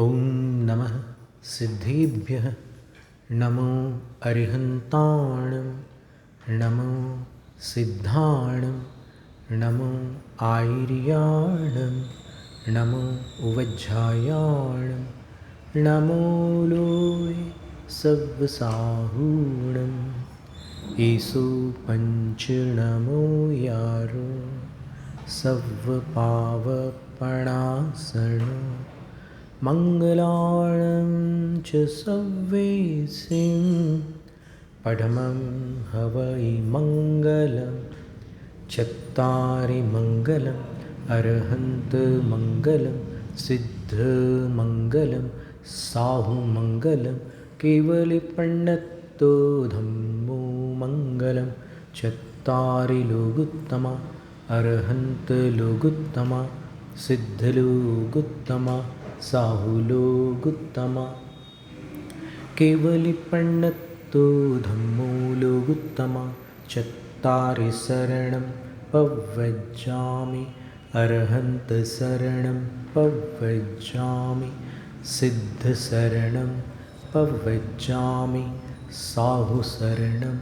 ॐ नमः सिद्धेभ्यः नमो अरिहन्ताणं नमो सिद्धाणं नमो आयर्याणं नमो उवज्झायाणं नमो लोय सव्वसाहूणं ईसो पञ्चनमो यारो सव्वपावपणासण मङ्गलाणं च सव्वेसिं पठमं हवै मङ्गलं चत्तारि मङ्गलम् अरहन्तमङ्गलं सिद्धमङ्गलं साहुमङ्गलं केवलिपण्णत्तो धम्मो मङ्गलं चत्तारि लोगुत्तमा अरहन्तलोगुत्तमा सिद्धलोगुत्तमा साहुलोगुत्तमा केवलिपण्णत्तो धम्मो लोगुत्तमा चत्तारि शरणं पव्वज्जामि अरहन्तशरणं पव्वज्जामि सिद्धशरणं पव्वज्जामि साहुशरणं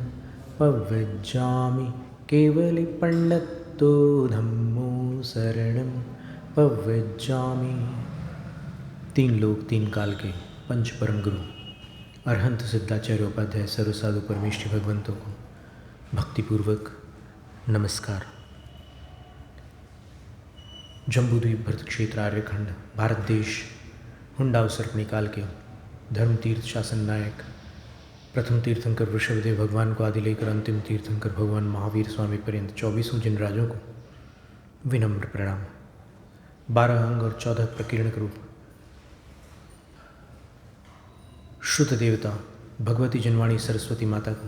पव्वज्जामि केवलिपण्णत्तो धम्मो शरणं पव्वज्जामि। तीन लोक तीन काल के पंच परम गुरु अरहंत सिद्धाचार्य उपाध्याय सर्व साधु परमेष्ठी भगवंतों को भक्तिपूर्वक नमस्कार। जम्बूद्वीप भरत क्षेत्र आर्यखंड भारत देश हुंडाव सर्पणी काल के धर्म तीर्थ शासन नायक प्रथम तीर्थंकर वृषभदेव भगवान को आदि लेकर अंतिम तीर्थंकर भगवान महावीर स्वामी पर्यंत 24 जिन राजों को विनम्र प्रणाम। 12 अंग और 14 प्रकीर्णक रूप श्रुत देवता भगवती जनवाणी सरस्वती माता को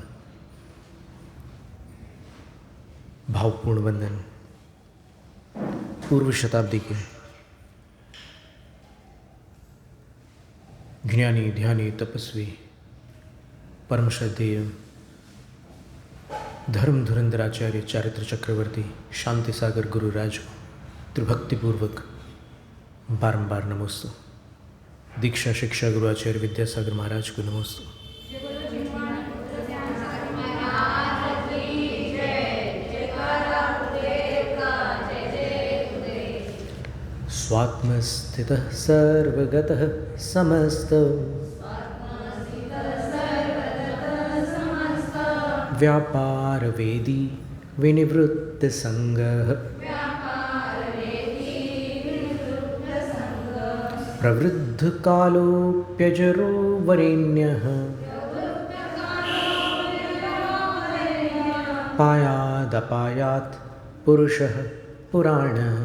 भावपूर्ण वंदन। पूर्व शताब्दी के ज्ञानी ध्यानी तपस्वी परम श्रद्धेय धर्म धुरंधराचार्य चारित्र चक्रवर्ती शांति सागर गुरुराज को त्रिभक्तिपूर्वक बारंबार नमोस्तु। दीक्षा शिक्षा गुरुआचार्य विद्यासागर महाराज को नमोस्तु। स्वात्मस्थितः सर्वगतः समस्त व्यापारवेदी विनिवृत्तसंगः प्रवृद्धकालोऽप्यजरो वरेण्यः पायादपायात् पुरुषः पुराणः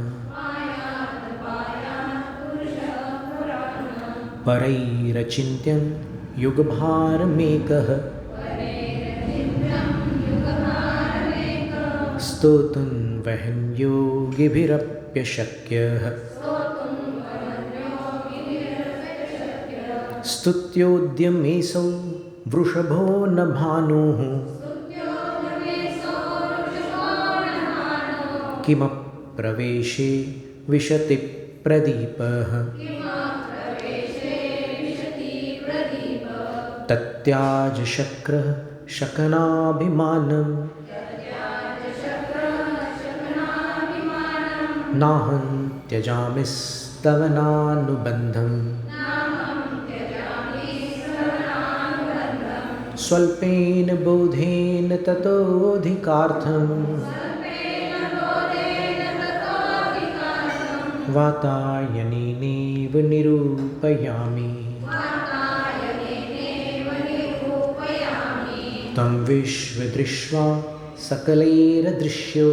परैरचिन्त्यं युगभारमेकः स्तोतुं वहन् योगिभिरप्यशक्यः स्तुत्योद्यमेऽसौ वृषभो न भानुः किमप्रवेशे विशति प्रदीपः तत्याज शक्रः शकनाभिमानं नाहं त्यजामिस्तवनानुबन्धम् स्वल्पेन बोधेन ततोऽधिकार्थं वातायनेनैव निरूपयामि तं विश्वदृष्ट्वा सकलैरदृश्यो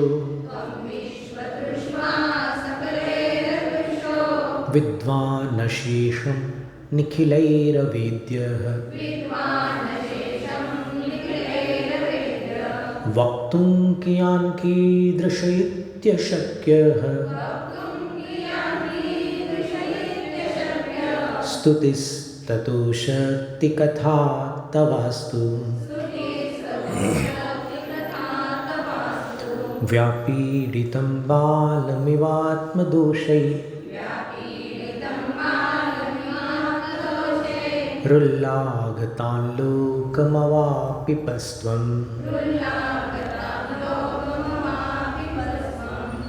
विद्वानशेषं निखिलैरवेद्यः वक्तुं कियान् कीदृशैत्यशक्यः स्तुतिस्ततो शक्तिकथा तवास्तु व्यापीडितं बालमिवात्मदोषैः रुल्लागतान् लोकमवापिपस्त्वं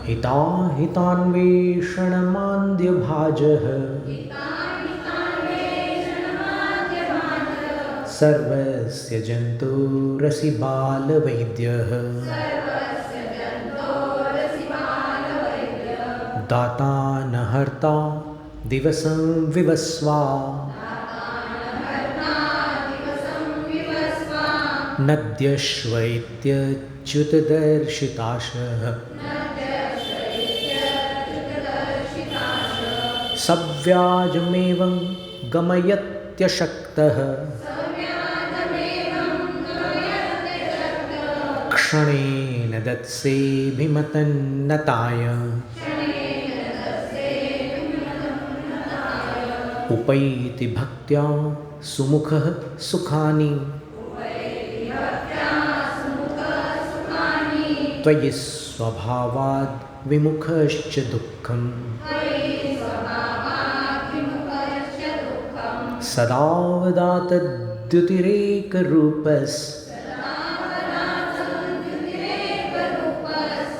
हिताहितान्वेषणमान्द्यभाजः सर्वस्य जन्तोरसि बालवैद्यः दाता न हर्ता दिवसं विवस्वा नद्यश्वैत्यच्युतदर्शिताशः सव्याजमेवं गमयत्यशक्तः क्षणेन दत्सेऽभिमतन्नताय उपैति भक्त्या सुमुखः सुखानि त्वयि स्वभावाद् विमुखश्च दुःखम् सदा वदातद्युतिरेकरूपस्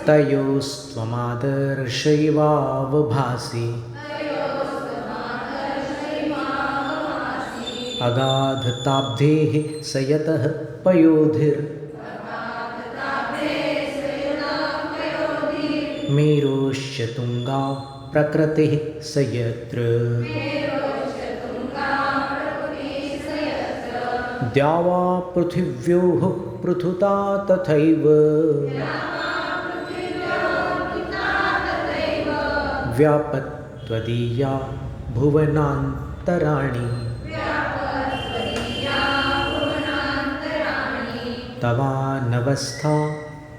तयोस्त्वमादर्शैवावभासि अगाधताब्धेः स यतः पयोधिर् मेरोश्च तुङ्गा प्रकृतिः स यत्र द्यावा पृथिव्योः पृथुता तथैव व्यापत्वदीया भुवनान्तराणि तवानवस्था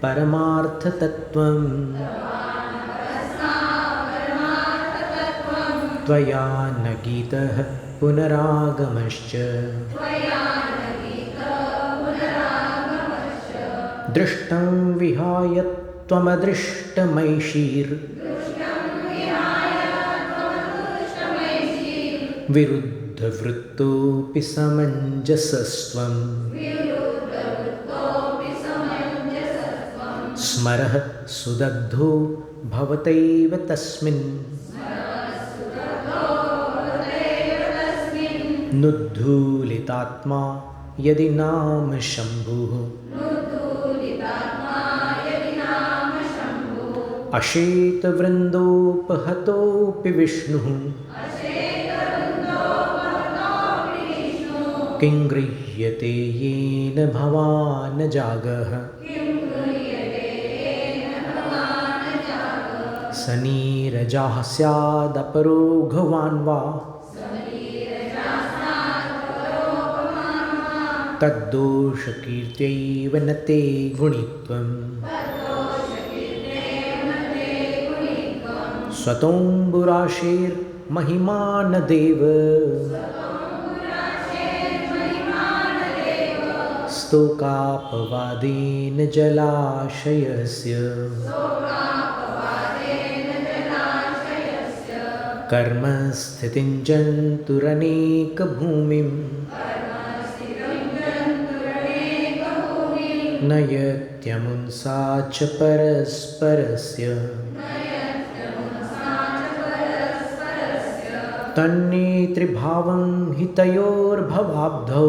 परमार्थतत्त्वं त्वया न गीतः पुनरागमश्च दृष्टं विहाय त्वमदृष्टमैषीर् विरुद्धवृत्तोऽपि समञ्जसस्त्वं स्मरः सुदग्धो भवतैव तस्मिन् नुद्धूलितात्मा यदि नाम शम्भुः अशेतवृन्दोपहतोऽपि विष्णुः किं गृह्यते येन भवान् जागः स नीरजाः स्यादपरो भवान् वा तद्दोषकीर्त्यैव न ते गुणित्वम् स्वतोऽम्बुराशेर्महिमानदेव स्तोकापवादेन जलाशयस्य कर्मस्थितिं जन्तुरनेकभूमिं नयत्यमुंसा च परस्परस्य तन्नेतृभावं हि तयोर्भवाब्धौ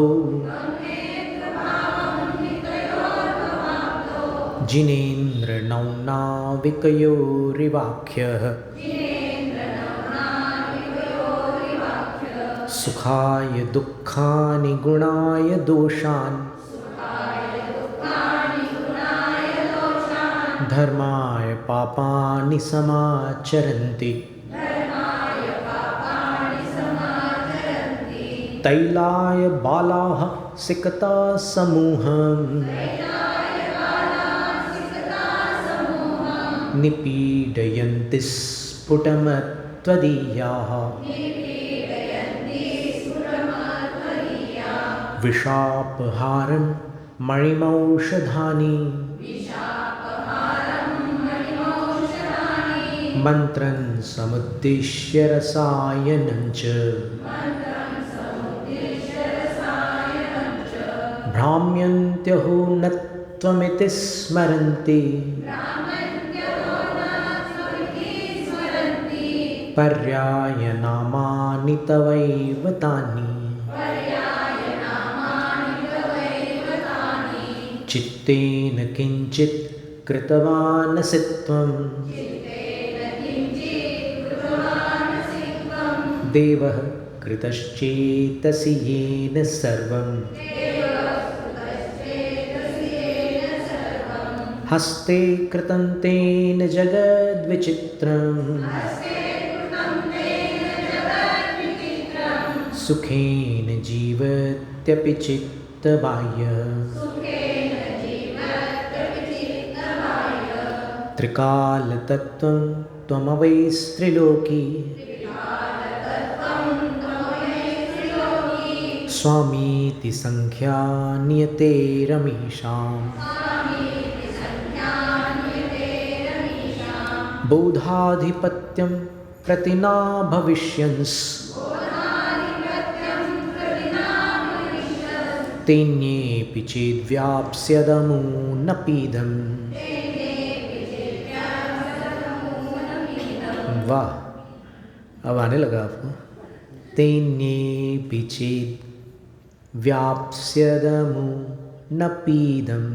जिनेन्द्रनौनाविकयोरिवाख्यः सुखाय दुःखानि गुणाय दोषान् धर्माय पापानि समाचरन्ति तैलाय बालाः सिकता समूहम् निपीडयन्ति स्फुटमत्वदीयाः विषापहारं मणिमौषधानि मन्त्रं समुद्दिश्य रसायनं च भ्राम्यन्त्यहो न त्वमिति स्मरन्ति पर्यायनामानि तवैव तानि चित्तेन किञ्चित् कृतवानसि त्वं देवः कृतश्चेतसि येन सर्वं हस्ते कृतं तेन जगद्विचित्रम् सुखेन जीवत्यपि चित्तबाह्यः त्रिकालतत्त्वं त्वमवैस्त्रिलोकी स्वामीति संख्या नियतेरमीषाम् बोधाधिपत्यं प्रति न भविष्यन्स् तेन्येऽपि चेद्व्याप्स्यदमूनपीदम्। वाह, अब आने लगा आपको। तेन्येऽपि चेद्व्याप्स्यदमूनपीदम्।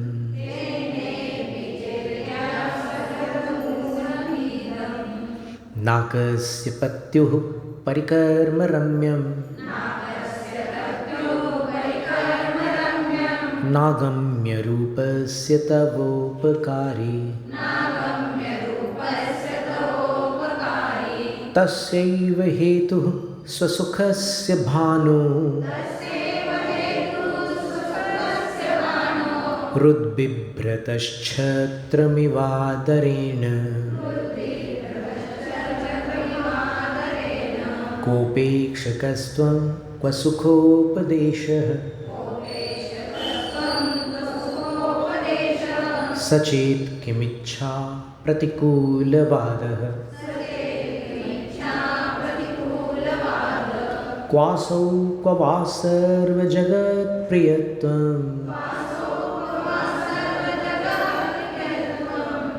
नाकस्य पत्युः परिकर्मरम्यम् नागम्य रूपस्य तवोपकारी तस्यैव हेतुः स्वसुखस्य भानो हृद्बिभ्रतश्छत्रमिवादरेण कोपेक्षकस्त्वं क्व सुखोपदेशः सचेत् किमिच्छा प्रतिकूलवादः क्वासौ क्व वा सर्वजगत्प्रियत्वम्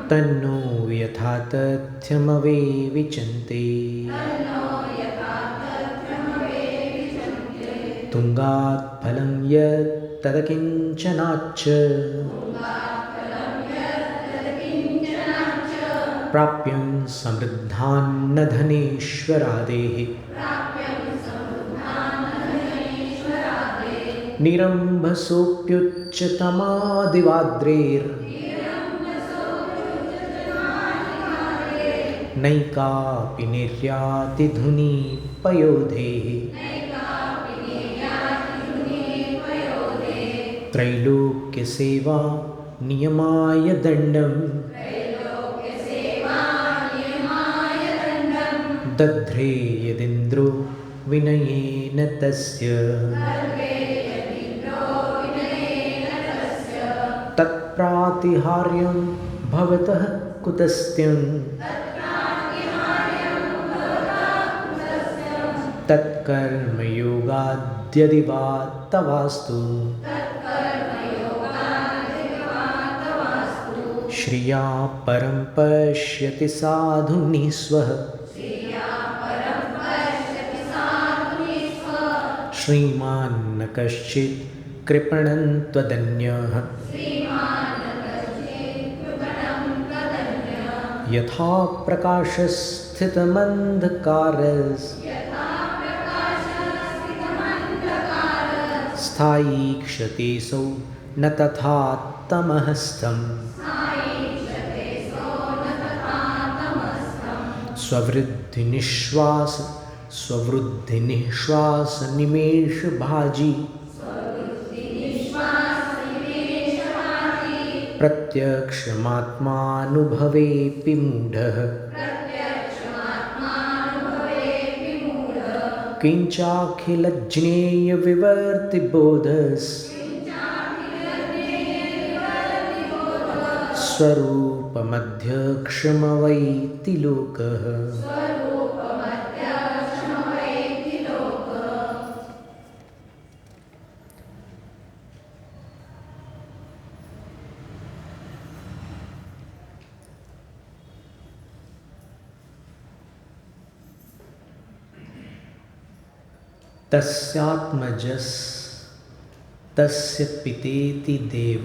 तन्नो यथा तथ्यमवेविचन्ते तुङ्गात् फलं यत् तदकिञ्चनाच्च प्राप्यं समृद्धान्न धनेश्वरादेः निरम्भसोऽप्युच्चतमादिवाद्रेर् नैकापि निर्यातिधुनी पयोधेः त्रैलोक्यसेवा नियमाय दण्डम् दध्रे यदिन्द्रो विनयेन तस्य तत्प्रातिहार्यं भवतः कुतस्त्यं तत्कर्मयोगाद्यदि वा तवास्तु श्रिया परं पश्यति साधुनिस्वः श्रीमान्न कश्चित् कृपणं त्वदन्यः यथा प्रकाशस्थितमन्धकारस् स्थायी क्षतेसौ न तथा तमहस्थम् स्ववृद्धिनिश्वास निमेष भाजी प्रत्यक्षमात्मानुभवेऽपि मूढः किञ्चाखिलज्ञेयविवर्तिबोधस् स्वरूपमध्यक्षमवैति लोकः तस्यात्मजस् तस्य पितेति देव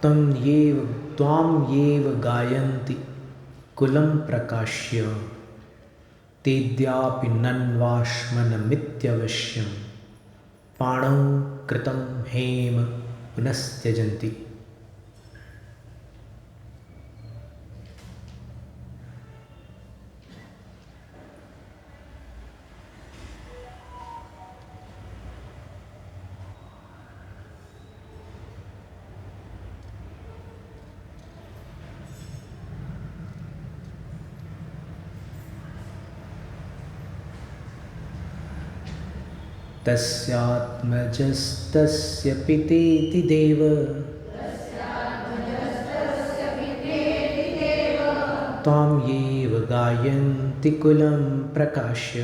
त्वां येव गायन्ति कुलं प्रकाश्य तेद्यापि नन्वाश्मनमित्यवश्यं पाणौ कृतं हेम पुनस्त्यजन्ति। तस्यात्मजस्तस्य पितेति देव त्वां येव गायन्ति कुलं प्रकाश्य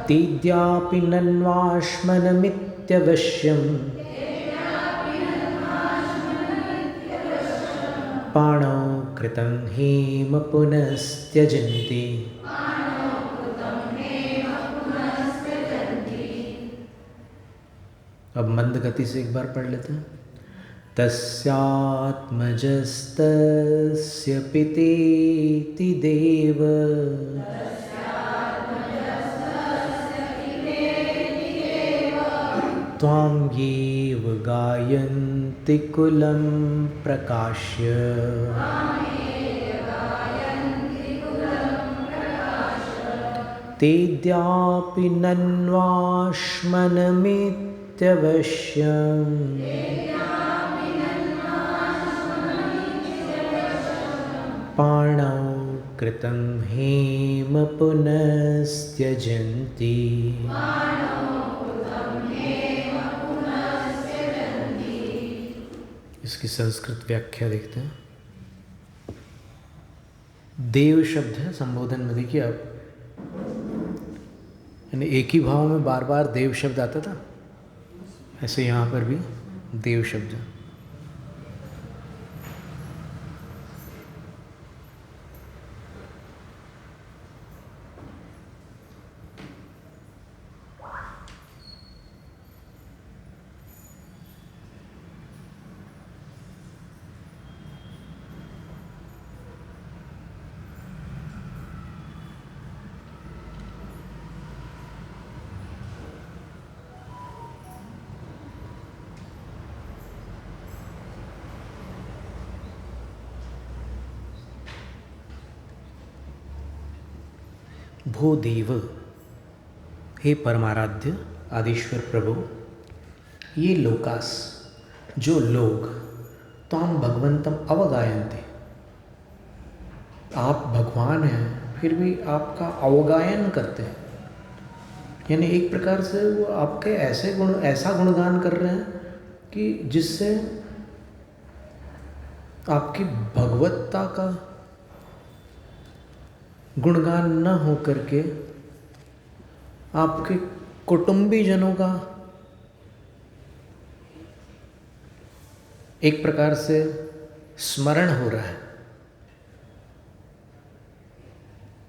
तेद्यापि नन्वाश्मनमित्यवश्यं पाणौ कृतं हेम पुनस्त्यजन्ति। अब मंद गति से एक बार पढ़ लेते हैं। तस्यात्मजस्तस्य पितेति देव त्वां येव गायन्ति कुलं प्रकाश्य तेद्यापि नन्वाश्मनमित्यवश्यम् पाणौ कृतं हेम पुनस्त्यजन्ति। इसकी संस्कृत व्याख्या देखते हैं। देव शब्द है संबोधन में, देखिए आप, यानी एक ही भाव में बार बार देव शब्द आता था, ऐसे यहाँ पर भी देव शब्द। भो देव, हे परमाराध्य आदिश्वर प्रभु, ये लोकास, जो लोग त्वां भगवंतम अवगायन्ते, आप भगवान हैं फिर भी आपका अवगायन करते हैं, यानी एक प्रकार से वो आपके ऐसा गुणगान कर रहे हैं कि जिससे आपकी भगवत्ता का गुणगान न हो करके आपके कुटुंबी जनों का एक प्रकार से स्मरण हो रहा है।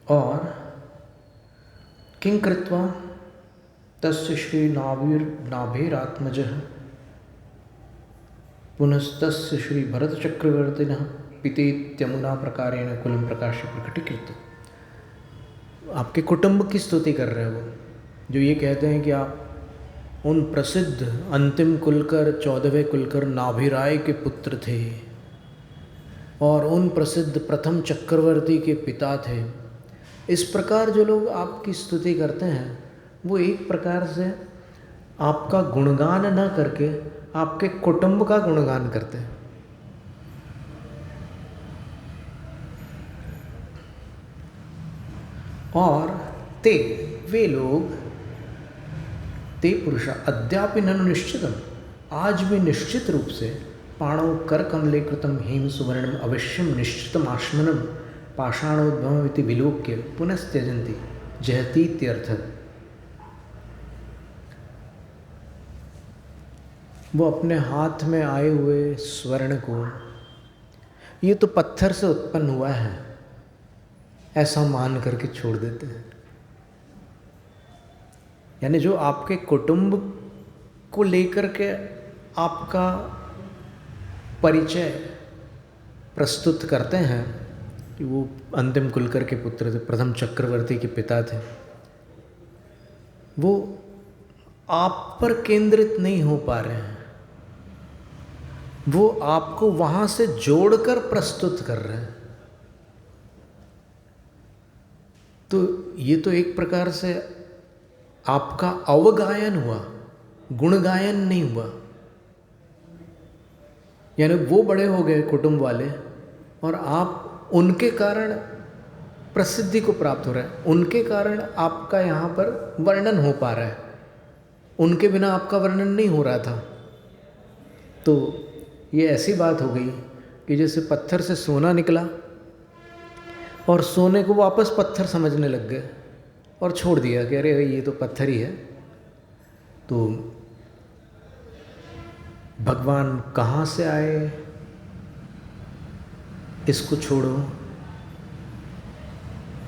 और किं कृत्वा तस्य श्री नाभेरात्मजः पुनस्तस्य श्री भरत चक्रवर्तिनः पितेत्यमुना प्रकारेण कुलं प्रकाश प्रकटीकृत। आपके कुटुंब की स्तुति कर रहे हैं वो, जो ये कहते हैं कि आप उन प्रसिद्ध अंतिम कुलकर 14वें कुलकर नाभिराय के पुत्र थे और उन प्रसिद्ध प्रथम चक्रवर्ती के पिता थे। इस प्रकार जो लोग आपकी स्तुति करते हैं वो एक प्रकार से आपका गुणगान न करके आपके कुटुंब का गुणगान करते हैं। और ते वे लोग, ते पुरुषा अद्यापि ननु निश्चितम, आज भी निश्चित रूप से पाणौ कर कमले कृतम हेम सुवर्णम अवश्यम निश्चितम आश्मनम पाषाणोद्भवमिति विलोक्य पुनस्त्यजन्ति जहतीत्यर्थ। वो अपने हाथ में आए हुए स्वर्ण को, ये तो पत्थर से उत्पन्न हुआ है, ऐसा मान करके छोड़ देते हैं। यानी जो आपके कुटुंब को लेकर के आपका परिचय प्रस्तुत करते हैं कि वो अंतिम कुलकर के पुत्र थे, प्रथम चक्रवर्ती के पिता थे, वो आप पर केंद्रित नहीं हो पा रहे हैं, वो आपको वहाँ से जोड़कर प्रस्तुत कर रहे हैं। तो ये तो एक प्रकार से आपका अवगायन हुआ, गुणगायन नहीं हुआ। यानी वो बड़े हो गए कुटुंब वाले और आप उनके कारण प्रसिद्धि को प्राप्त हो रहा है, उनके कारण आपका यहाँ पर वर्णन हो पा रहा है, उनके बिना आपका वर्णन नहीं हो रहा था। तो ये ऐसी बात हो गई कि जैसे पत्थर से सोना निकला और सोने को वापस पत्थर समझने लग गए और छोड़ दिया कि अरे ये तो पत्थर ही है। तो भगवान कहाँ से आए इसको छोड़ो,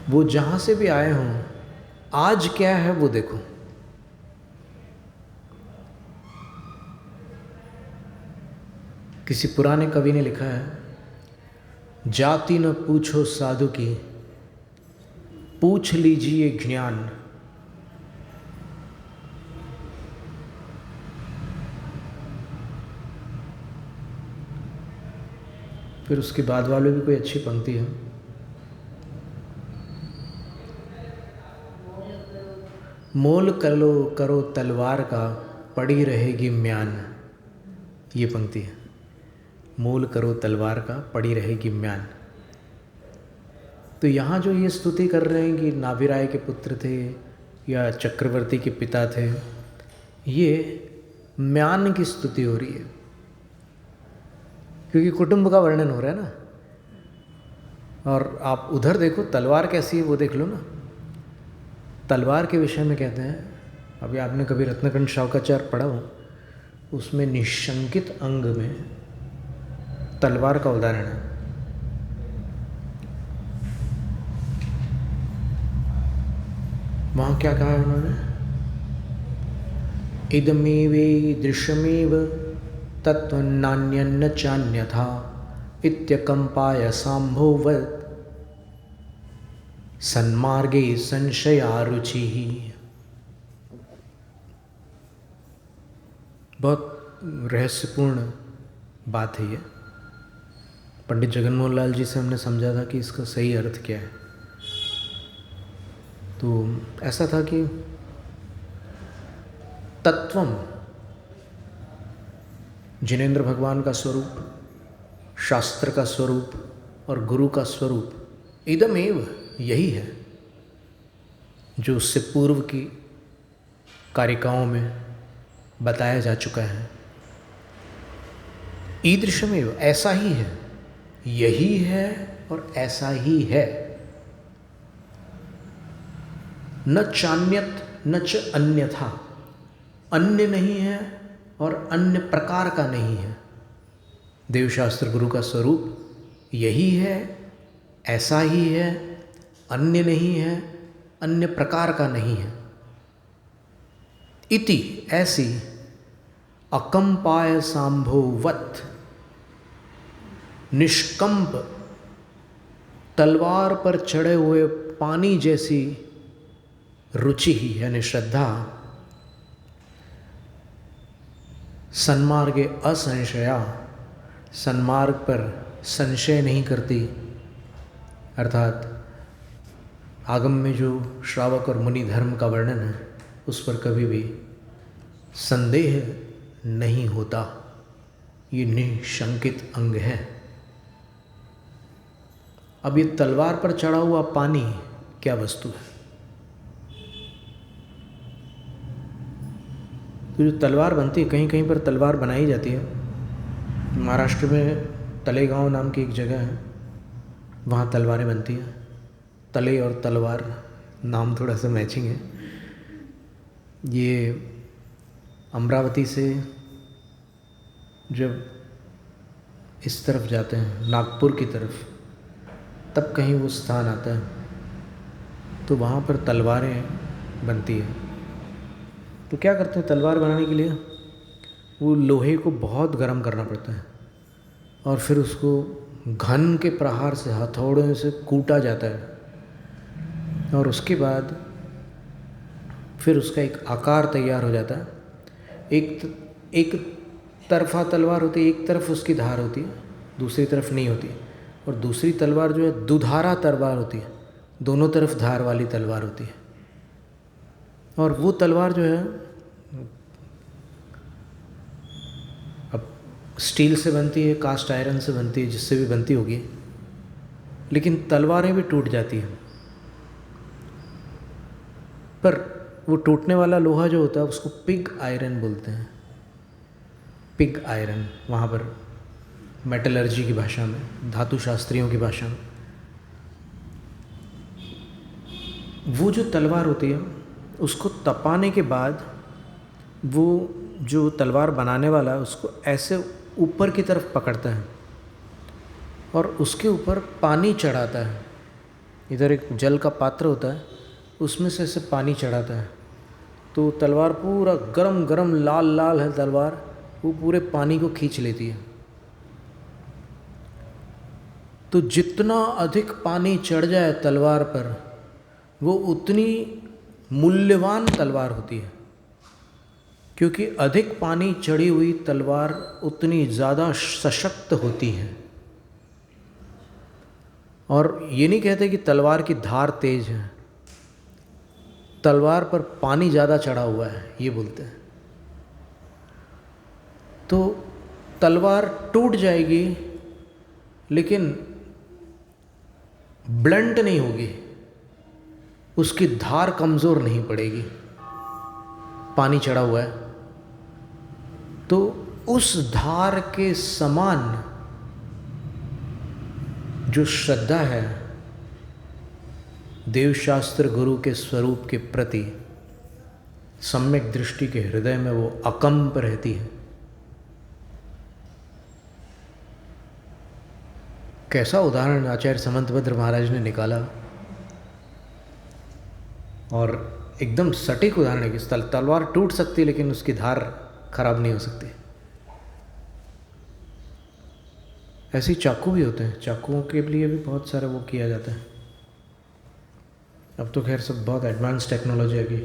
वो जहाँ से भी आए हों आज क्या है वो देखो। किसी पुराने कवि ने लिखा है, जाति न पूछो साधु की, पूछ लीजिए ज्ञान। फिर उसके बाद वाले भी कोई अच्छी पंक्ति है, मोल करो तलवार का, पड़ी रहेगी म्यान। ये पंक्ति है, मोल करो तलवार का, पड़ी रहेगी म्यान। तो यहाँ जो ये स्तुति कर रहे हैं कि नाभिराय के पुत्र थे या चक्रवर्ती के पिता थे, ये म्यान की स्तुति हो रही है, क्योंकि कुटुंब का वर्णन हो रहा है ना। और आप उधर देखो तलवार कैसी है वो देख लो ना। तलवार के विषय में कहते हैं, अभी आपने कभी रत्नकंठ शावकाचार्य पढ़ा हो, उसमें निशंकित अंग में तलवार का उदाहरण है। वहाँ क्या कहा है उन्होंने, इदमेवे दृश्यमेव तत्व नान्यन्न चान्यथा इत्यकंपाय सांभोवत् सन्मार्गे संशयारुचि। बहुत रहस्यपूर्ण बात है ये। पंडित जगनमोहन लाल जी से हमने समझा था कि इसका सही अर्थ क्या है। तो ऐसा था कि तत्वम जिनेंद्र भगवान का स्वरूप, शास्त्र का स्वरूप और गुरु का स्वरूप इदमेव यही है, जो उससे पूर्व की कारिकाओं में बताया जा चुका है। ईदृशमेव ऐसा ही है, यही है और ऐसा ही है। न चान्यत न च अन्यथा, अन्य नहीं है और अन्य प्रकार का नहीं है। देवशास्त्र गुरु का स्वरूप यही है, ऐसा ही है, अन्य नहीं है, अन्य प्रकार का नहीं है। इति ऐसी अकंपाय सांभोवत्, निष्कंप तलवार पर चढ़े हुए पानी जैसी रुचि ही यानी श्रद्धा, सन्मार्गे असंशया, सन्मार्ग पर संशय नहीं करती। अर्थात आगम में जो श्रावक और मुनि धर्म का वर्णन है उस पर कभी भी संदेह नहीं होता। ये निशंकित अंग है। अब ये तलवार पर चढ़ा हुआ पानी क्या वस्तु है? तो जो तलवार बनती है, कहीं कहीं पर तलवार बनाई जाती है। महाराष्ट्र में तलेगांव नाम की एक जगह है, वहाँ तलवारें बनती हैं। तले और तलवार नाम थोड़ा सा मैचिंग है। ये अमरावती से जब इस तरफ जाते हैं नागपुर की तरफ, तब कहीं वो स्थान आता है तो वहाँ पर तलवारें बनती है। तो क्या करते हैं तलवार बनाने के लिए, वो लोहे को बहुत गर्म करना पड़ता है और फिर उसको घन के प्रहार से हथौड़े से कूटा जाता है और उसके बाद फिर उसका एक आकार तैयार हो जाता है। एक तरफा तलवार होती है, एक तरफ उसकी धार होती है, दूसरी तरफ नहीं होती। और दूसरी तलवार जो है दुधारा तलवार होती है, दोनों तरफ धार वाली तलवार होती है। और वो तलवार जो है अब स्टील से बनती है, कास्ट आयरन से बनती है, जिससे भी बनती होगी, लेकिन तलवारें भी टूट जाती हैं। पर वो टूटने वाला लोहा जो होता है उसको पिग आयरन बोलते हैं। पिग आयरन वहाँ पर मेटलर्जी की भाषा में, धातु शास्त्रियों की भाषा में। वो जो तलवार होती है उसको तपाने के बाद वो जो तलवार बनाने वाला है उसको ऐसे ऊपर की तरफ पकड़ता है और उसके ऊपर पानी चढ़ाता है। इधर एक जल का पात्र होता है, उसमें से ऐसे पानी चढ़ाता है तो तलवार पूरा गरम गरम लाल लाल है तलवार, वो पूरे पानी को खींच लेती है। तो जितना अधिक पानी चढ़ जाए तलवार पर वो उतनी मूल्यवान तलवार होती है, क्योंकि अधिक पानी चढ़ी हुई तलवार उतनी ज़्यादा सशक्त होती है। और ये नहीं कहते कि तलवार की धार तेज है, तलवार पर पानी ज़्यादा चढ़ा हुआ है, ये बोलते हैं। तो तलवार टूट जाएगी लेकिन ब्लंट नहीं होगी, उसकी धार कमज़ोर नहीं पड़ेगी, पानी चढ़ा हुआ है। तो उस धार के समान जो श्रद्धा है देवशास्त्र गुरु के स्वरूप के प्रति, सम्यक दृष्टि के हृदय में वो अकंप रहती है। कैसा उदाहरण आचार्य समंतभद्र महाराज ने निकाला, और एकदम सटीक उदाहरण है कि तलवार टूट सकती है लेकिन उसकी धार खराब नहीं हो सकती। ऐसे ही चाकू भी होते हैं, चाकुओं के लिए भी बहुत सारा वो किया जाता है। अब तो खैर सब बहुत एडवांस टेक्नोलॉजी आ गई।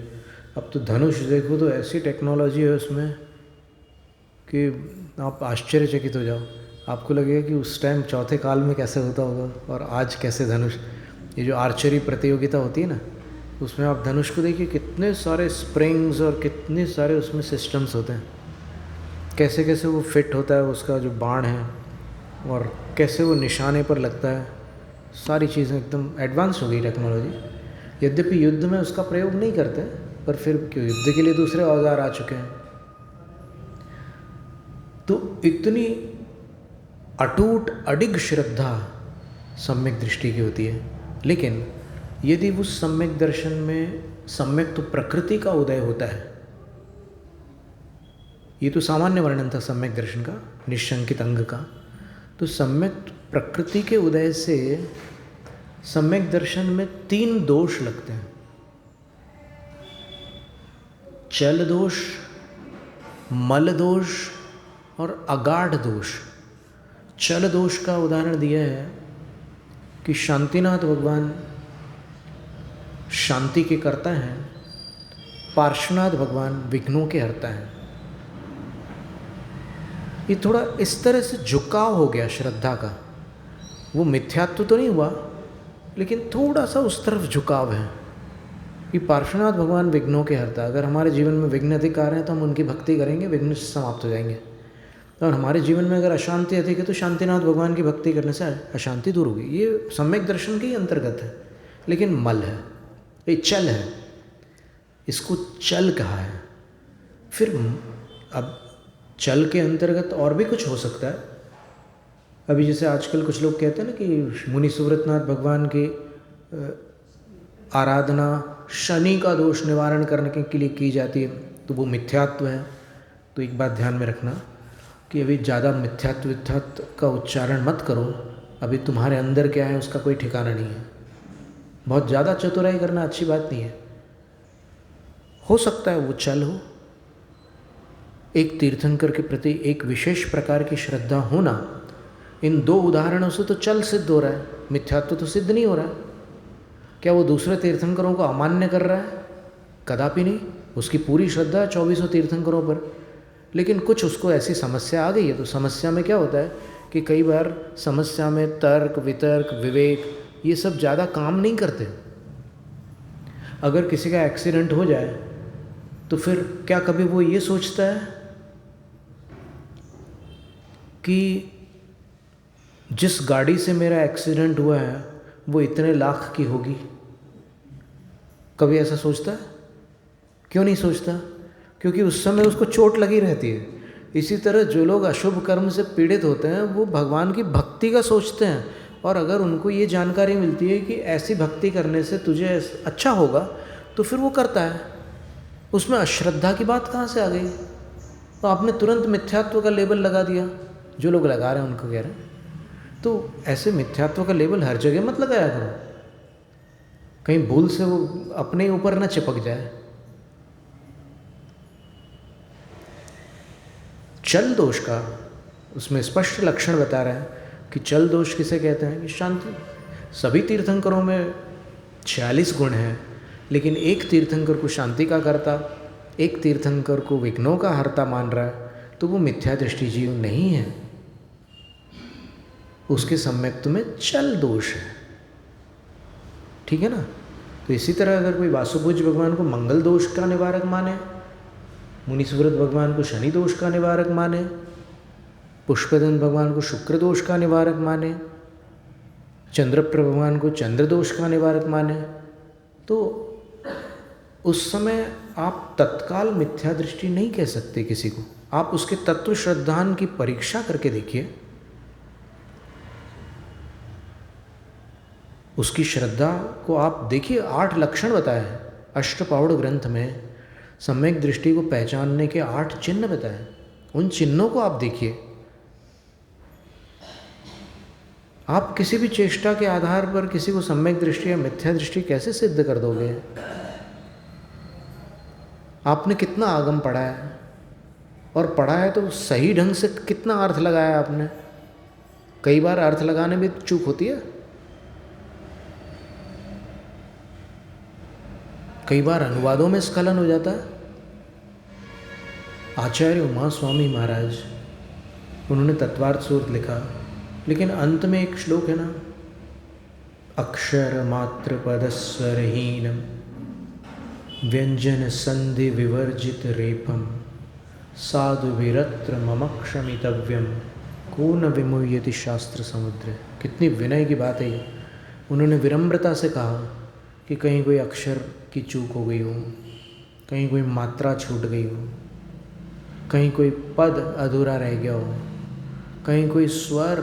अब तो धनुष देखो तो ऐसी टेक्नोलॉजी है उसमें कि आप आश्चर्यचकित हो जाओ। आपको लगेगा कि उस टाइम चौथे काल में कैसे होता होगा और आज कैसे धनुष। ये जो आर्चरी प्रतियोगिता होती है ना, उसमें आप धनुष को देखिए, कितने सारे स्प्रिंग्स और कितने सारे उसमें सिस्टम्स होते हैं, कैसे कैसे वो फिट होता है उसका जो बाण है, और कैसे वो निशाने पर लगता है। सारी चीज़ें एकदम एडवांस हो गई टेक्नोलॉजी। यद्यपि युद्ध में उसका प्रयोग नहीं करते, पर फिर क्यों, युद्ध के लिए दूसरे औजार आ चुके हैं। तो इतनी अटूट अडिग श्रद्धा सम्यक दृष्टि की होती है। लेकिन यदि उस सम्यक दर्शन में सम्यक तो प्रकृति का उदय होता है, ये तो सामान्य वर्णन था सम्यक दर्शन का, निशंकित अंग का। तो सम्यक प्रकृति के उदय से सम्यक दर्शन में 3 दोष लगते हैं: चल दोष, मल दोष और अगाढ़ दोष। चल दोष का उदाहरण दिया है कि शांतिनाथ भगवान शांति के कर्ता हैं, पार्श्वनाथ भगवान विघ्नों के हरता हैं। ये थोड़ा इस तरह से झुकाव हो गया श्रद्धा का। वो मिथ्यात्व तो नहीं हुआ, लेकिन थोड़ा सा उस तरफ झुकाव है कि पार्श्वनाथ भगवान विघ्नों के हरता। अगर हमारे जीवन में विघ्न अधिक आ रहे हैं तो हम उनकी भक्ति करेंगे, विघ्न समाप्त हो जाएंगे। और हमारे जीवन में अगर अशांति अधिक है तो शांतिनाथ भगवान की भक्ति करने से अशांति दूर होगी। ये सम्यक दर्शन के ही अंतर्गत है। लेकिन मल है, ये चल है, इसको चल कहा है। फिर अब चल के अंतर्गत और भी कुछ हो सकता है। अभी जैसे आजकल कुछ लोग कहते हैं ना कि मुनि सुव्रतनाथ भगवान की आराधना शनि का दोष निवारण करने के लिए की जाती है, तो वो मिथ्यात्व है। तो एक बात ध्यान में रखना कि अभी ज़्यादा मिथ्यात्व का उच्चारण मत करो। अभी तुम्हारे अंदर क्या है उसका कोई ठिकाना नहीं है। बहुत ज़्यादा चतुराई करना अच्छी बात नहीं है। हो सकता है वो चल हो, एक तीर्थंकर के प्रति एक विशेष प्रकार की श्रद्धा होना, इन दो उदाहरणों से तो चल सिद्ध हो रहा है, मिथ्यात्व तो सिद्ध नहीं हो रहा है। क्या वो दूसरे तीर्थंकरों को अमान्य कर रहा है? कदापि नहीं। उसकी पूरी श्रद्धा है 2400 तीर्थंकरों पर, लेकिन कुछ उसको ऐसी समस्या आ गई है। तो समस्या में क्या होता है कि कई बार समस्या में तर्क वितर्क विवेक ये सब ज़्यादा काम नहीं करते। अगर किसी का एक्सीडेंट हो जाए तो फिर क्या कभी वो ये सोचता है कि जिस गाड़ी से मेरा एक्सीडेंट हुआ है वो इतने लाख की होगी? कभी ऐसा सोचता है? क्यों नहीं सोचता? क्योंकि उस समय उसको चोट लगी रहती है। इसी तरह जो लोग अशुभ कर्म से पीड़ित होते हैं वो भगवान की भक्ति का सोचते हैं, और अगर उनको ये जानकारी मिलती है कि ऐसी भक्ति करने से तुझे अच्छा होगा तो फिर वो करता है। उसमें अश्रद्धा की बात कहाँ से आ गई? तो आपने तुरंत मिथ्यात्व का लेबल लगा दिया। जो लोग लगा रहे हैं उनको कह रहे हैं तो ऐसे मिथ्यात्व का लेबल हर जगह मत लगाया करो, कहीं भूल से वो अपने ऊपर ना चिपक जाए। चल दोष का उसमें स्पष्ट लक्षण बता रहे हैं कि चल दोष किसे कहते हैं कि शांति। सभी तीर्थंकरों में 46 गुण हैं, लेकिन एक तीर्थंकर को शांति का करता, एक तीर्थंकर को विघ्नों का हर्ता मान रहा है, तो वो मिथ्या दृष्टि जीव नहीं है, उसके सम्यक्त्व में चल दोष है। ठीक है ना? तो इसी तरह अगर कोई वासुपूज्य भगवान को मंगल दोष का निवारक माने, मुनीश्वरत भगवान को शनि दोष का निवारक माने, पुष्पदंत भगवान को शुक्र दोष का निवारक माने, चंद्रप्र भगवान को चंद्र दोष का निवारक माने, तो उस समय आप तत्काल मिथ्या दृष्टि नहीं कह सकते किसी को। आप उसके तत्व श्रद्धान की परीक्षा करके देखिए, उसकी श्रद्धा को आप देखिए। 8 लक्षण बताए हैं अष्टपाउड़ ग्रंथ में, सम्यक दृष्टि को पहचानने के 8 चिन्ह बताए। उन चिन्हों को आप देखिए। आप किसी भी चेष्टा के आधार पर किसी को सम्यक दृष्टि या मिथ्या दृष्टि कैसे सिद्ध कर दोगे? आपने कितना आगम पढ़ा है, और पढ़ा है तो सही ढंग से कितना अर्थ लगाया आपने? कई बार अर्थ लगाने में चूक होती है, कई बार अनुवादों में स्खलन हो जाता है। आचार्य उमा स्वामी महाराज, उन्होंने तत्वार्थ सूत्र लिखा, लेकिन अंत में एक श्लोक है ना, अक्षर मात्र पदस्वरहीनम व्यंजन संधि विवर्जित रेपम साधु विरत्र मम क्षमितव्यम को न विमुह्यति शास्त्र समुद्र। कितनी विनय की बात है ये। उन्होंने विनम्रता से कहा कि कहीं कोई अक्षर की चूक हो गई हो, कहीं कोई मात्रा छूट गई हो, कहीं कोई पद अधूरा रह गया हो, कहीं कोई स्वर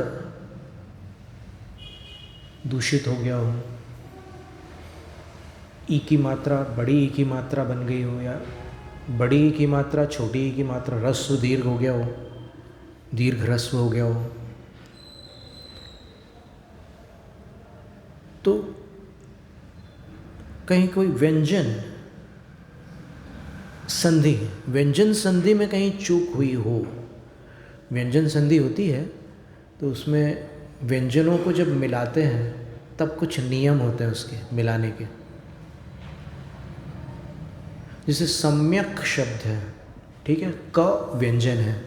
दूषित हो गया हो, ई की मात्रा बड़ी ई की मात्रा बन गई हो, या बड़ी ई की मात्रा छोटी ई की मात्रा, ह्रस्व दीर्घ हो गया हो, दीर्घ ह्रस्व हो गया हो, तो कहीं कोई व्यंजन संधि, व्यंजन संधि में कहीं चूक हुई हो। व्यंजन संधि होती है तो उसमें व्यंजनों को जब मिलाते हैं तब कुछ नियम होते हैं उसके मिलाने के। जैसे सम्यक शब्द है, ठीक है, क व्यंजन है,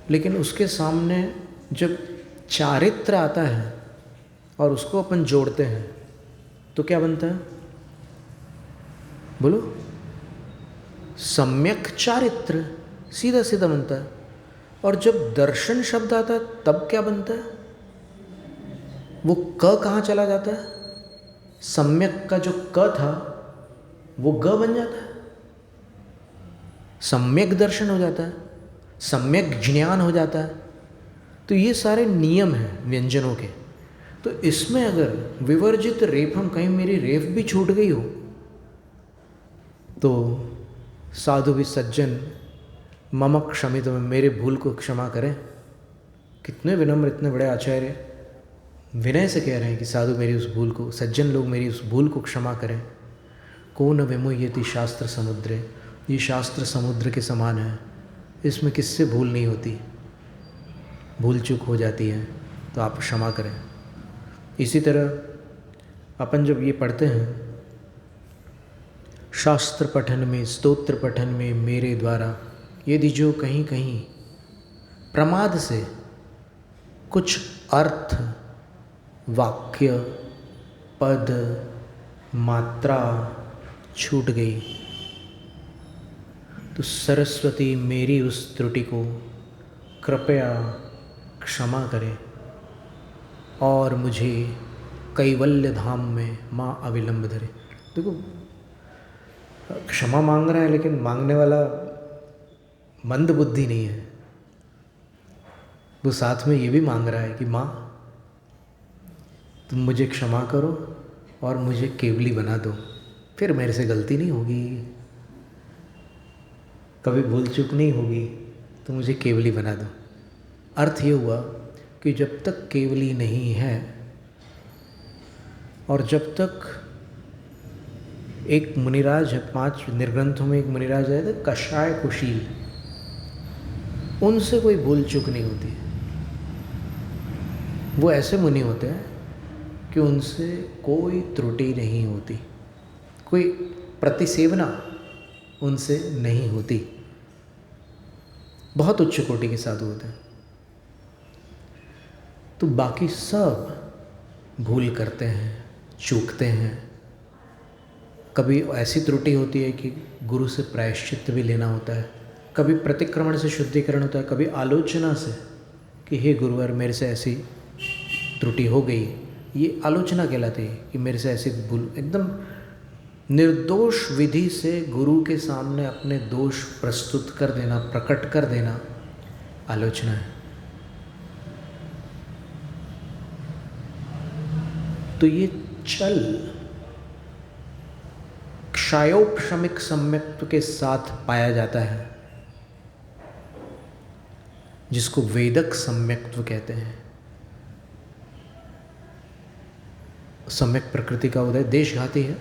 लेकिन उसके सामने जब चारित्र आता है और उसको अपन जोड़ते हैं तो क्या बनता है? बोलो। सम्यक चारित्र, सीधा सीधा बनता है। और जब दर्शन शब्द आता है तब क्या बनता है? वो क कहाँ चला जाता है? सम्यक का जो क था वो ग बन जाता है, सम्यक दर्शन हो जाता है, सम्यक ज्ञान हो जाता है। तो ये सारे नियम हैं व्यंजनों के। तो इसमें अगर विवर्जित रेफम, कहीं मेरी रेफ भी छूट गई हो तो साधु भी सज्जन मम क्षमित, मेरे भूल को क्षमा करें। कितने विनम्र, इतने बड़े आचार्य, विनय से कह रहे हैं कि साधु मेरी उस भूल को, सज्जन लोग मेरी उस भूल को क्षमा करें। को न विमुह्यति शास्त्र समुद्रे, ये शास्त्र समुद्र के समान है, इसमें किससे भूल नहीं होती, भूल चूक हो जाती है तो आप क्षमा करें। इसी तरह अपन जब ये पढ़ते हैं, शास्त्र पठन में, स्तोत्र पठन में मेरे द्वारा यदि जो कहीं कहीं प्रमाद से कुछ अर्थ, वाक्य, पद, मात्रा छूट गई तो सरस्वती मेरी उस त्रुटि को कृपया क्षमा करें और मुझे कैवल्य धाम में माँ अविलंब धरे। देखो, क्षमा मांग रहा है लेकिन मांगने वाला मंद बुद्धि नहीं है, वो साथ में ये भी मांग रहा है कि माँ तुम मुझे क्षमा करो और मुझे केवली बना दो, फिर मेरे से गलती नहीं होगी, कभी भूल चूक नहीं होगी, तो मुझे केवली बना दो। अर्थ ये हुआ कि जब तक केवली नहीं है और जब तक एक मुनिराज है, 5 निर्ग्रंथों में एक मुनिराज है तो कषाय कुशील, उनसे कोई भूल चूक नहीं होती। वो ऐसे मुनि होते हैं कि उनसे कोई त्रुटि नहीं होती, कोई प्रतिसेवना उनसे नहीं होती। बहुत उच्च कोटि के साधु होते हैं। तो बाकी सब भूल करते हैं, चूकते हैं। कभी ऐसी त्रुटि होती है कि गुरु से प्रायश्चित्त भी लेना होता है, कभी प्रतिक्रमण से शुद्धिकरण होता है, कभी आलोचना से कि हे गुरुवर मेरे से ऐसी त्रुटि हो गई। ये आलोचना कहलाती है कि मेरे से ऐसी भूल, एकदम निर्दोष विधि से गुरु के सामने अपने दोष प्रस्तुत कर देना, प्रकट कर देना, आलोचना है। तो ये चल क्षयोपशमिक सम्यक्त्व के साथ पाया जाता है, जिसको वेदक सम्यक्त्व कहते हैं। सम्यक प्रकृति का उदय देशघाती है,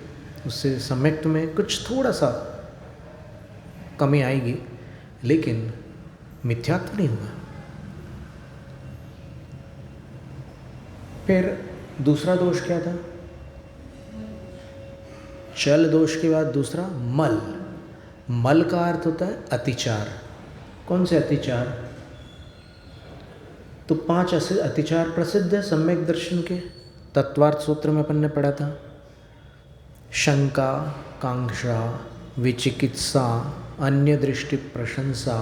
उससे सम्यक्त्व में कुछ थोड़ा सा कमी आएगी, लेकिन मिथ्यात्व नहीं होगा। फिर दूसरा दोष क्या था? चल दोष के बाद दूसरा मल। मल का अर्थ होता है अतिचार। कौन से अतिचार? तो 5 ऐसे अतिचार प्रसिद्ध है सम्यक दर्शन के। तत्वार्थ सूत्र में अपन ने पढ़ा था, शंका, कांक्षा, विचिकित्सा, अन्य दृष्टि प्रशंसा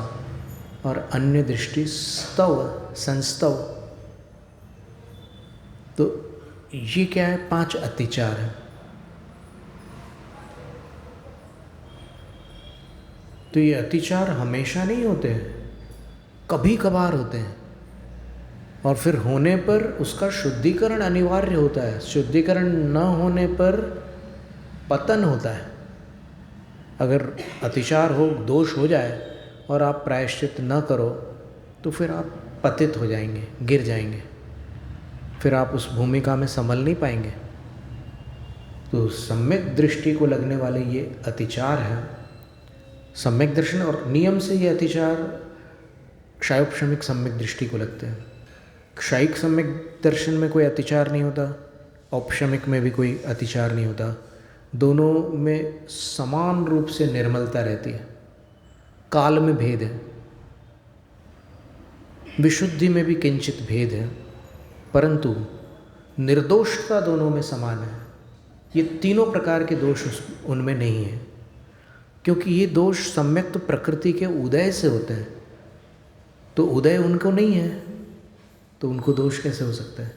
और अन्य दृष्टि स्तव, संस्तव। तो ये क्या है? 5 अतिचार है। तो ये अतिचार हमेशा नहीं होते हैं, कभी कभार होते हैं, और फिर होने पर उसका शुद्धिकरण अनिवार्य होता है। शुद्धिकरण न होने पर पतन होता है। अगर अतिचार हो, दोष हो जाए और आप प्रायश्चित न करो तो फिर आप पतित हो जाएंगे, गिर जाएंगे, फिर आप उस भूमिका में संभल नहीं पाएंगे। तो सम्यक दृष्टि को लगने वाले ये अतिचार है। सम्यक दर्शन और नियम से ये अतिचार क्षयोपशमिक सम्यक दृष्टि को लगते हैं। क्षयिक सम्यक दर्शन में कोई अतिचार नहीं होता, औपशमिक में भी कोई अतिचार नहीं होता। दोनों में समान रूप से निर्मलता रहती है। काल में भेद है, विशुद्धि में भी किंचित भेद है, परंतु निर्दोषता दोनों में समान है। ये तीनों प्रकार के दोष उनमें नहीं है, क्योंकि ये दोष सम्यक्त प्रकृति के उदय से होते हैं। तो उदय उनको नहीं है, तो उनको दोष कैसे हो सकता है?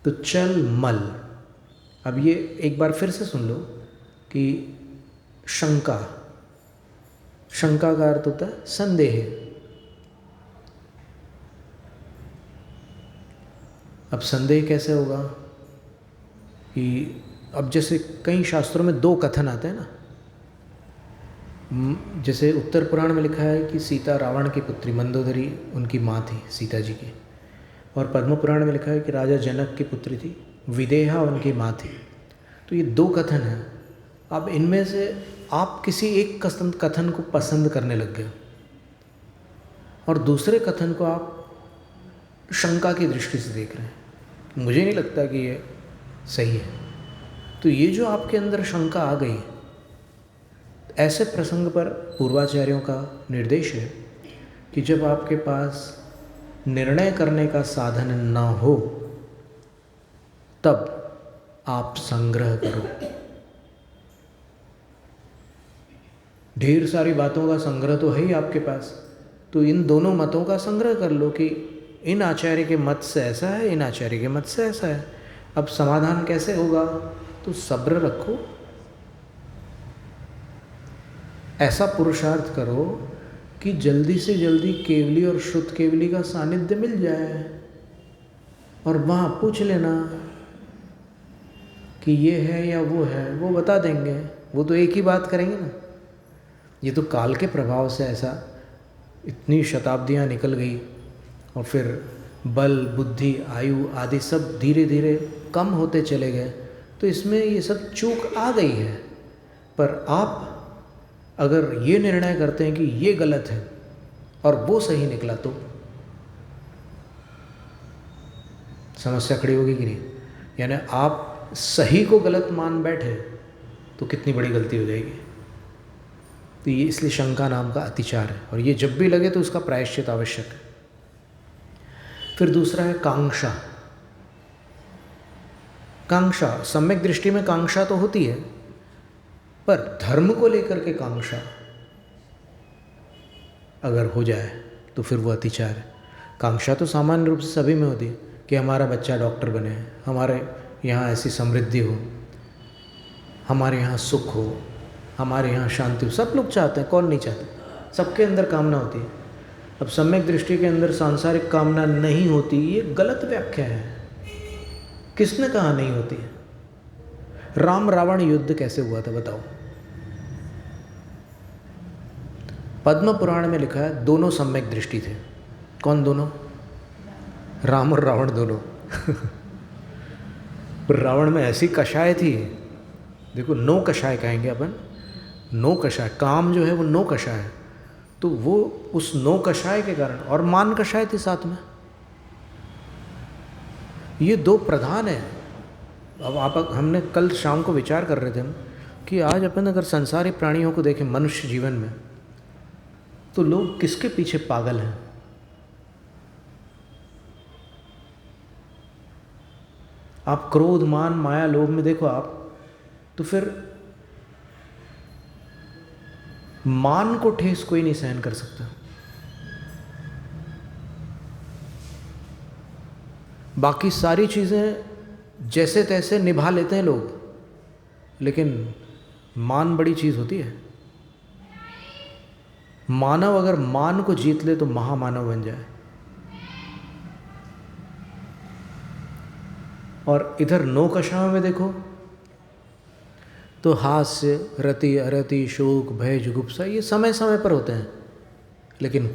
तो चल मल। अब ये एक बार फिर से सुन लो कि शंका, शंका का अर्थ होता है संदेह। अब संदेह कैसे होगा कि अब जैसे कई शास्त्रों में 2 कथन आते हैं ना, जैसे उत्तर पुराण में लिखा है कि सीता रावण की पुत्री, मंदोदरी उनकी माँ थी सीता जी की, और पद्म पुराण में लिखा है कि राजा जनक की पुत्री थी, विदेहा उनकी माँ थी। तो ये दो कथन हैं। अब इनमें से आप किसी एक कथन को पसंद करने लग गए और दूसरे कथन को आप शंका की दृष्टि से देख रहे हैं। मुझे नहीं लगता कि ये सही है। तो ये जो आपके अंदर शंका आ गई, ऐसे प्रसंग पर पूर्वाचार्यों का निर्देश है कि जब आपके पास निर्णय करने का साधन न हो तब आप संग्रह करो। ढेर सारी बातों का संग्रह तो है ही आपके पास, तो इन दोनों मतों का संग्रह कर लो कि इन आचार्य के मत से ऐसा है, इन आचार्य के मत से ऐसा है। अब समाधान कैसे होगा? तो सब्र रखो, ऐसा पुरुषार्थ करो कि जल्दी से जल्दी केवली और शुद्ध केवली का सानिध्य मिल जाए, और वहाँ पूछ लेना कि ये है या वो है, वो बता देंगे, वो तो एक ही बात करेंगे ना। ये तो काल के प्रभाव से ऐसा इतनी शताब्दियाँ निकल गई और फिर बल, बुद्धि, आयु आदि सब धीरे धीरे कम होते चले गए, तो इसमें ये सब चूक आ गई है। पर आप अगर ये निर्णय करते हैं कि ये गलत है और वो सही निकला, तो समस्या खड़ी होगी कि नहीं? यानी आप सही को गलत मान बैठे तो कितनी बड़ी गलती हो जाएगी। तो ये इसलिए शंका नाम का अतिचार है, और ये जब भी लगे तो उसका प्रायश्चित आवश्यक है। फिर दूसरा है कांक्षा। कांक्षा, सम्यक दृष्टि में कांक्षा तो होती है, पर धर्म को लेकर के कांक्षा अगर हो जाए तो फिर वो अतिचार है। कांक्षा तो सामान्य रूप से सभी में होती है कि हमारा बच्चा डॉक्टर बने, हमारे यहाँ ऐसी समृद्धि हो, हमारे यहाँ सुख हो, हमारे यहाँ शांति हो। सब लोग चाहते हैं, कौन नहीं चाहते? सबके अंदर कामना होती है। अब सम्यक दृष्टि के अंदर सांसारिक कामना नहीं होती, ये गलत व्याख्या है। किसने कहा नहीं होती है? राम रावण युद्ध कैसे हुआ था बताओ? पद्म पुराण में लिखा है दोनों सम्यक दृष्टि थे। कौन दोनों? राम और रावण दोनों। रावण में ऐसी कषाय थी, देखो नो कषाय कहेंगे अपन, नो कषाय, काम जो है वो नो कषाय है। तो वो उस नो कषाय के कारण, और मान कषाय थी साथ में, ये दो प्रधान है। अब हमने कल शाम को विचार कर रहे थे हम कि आज अपन अगर संसारी प्राणियों को देखें मनुष्य जीवन में, तो लोग किसके पीछे पागल हैं? आप क्रोध, मान, माया, लोभ में देखो आप, तो फिर मान को ठेस कोई नहीं सहन कर सकता। बाकी सारी चीज़ें जैसे तैसे निभा लेते हैं लोग, लेकिन मान बड़ी चीज़ होती है। मानव अगर मान को जीत ले तो महामानव बन जाए। और इधर नौकशाओं में देखो तो हास्य, रति, अरति, शोक, भय, जुगुप्सा ये समय समय पर होते हैं, लेकिन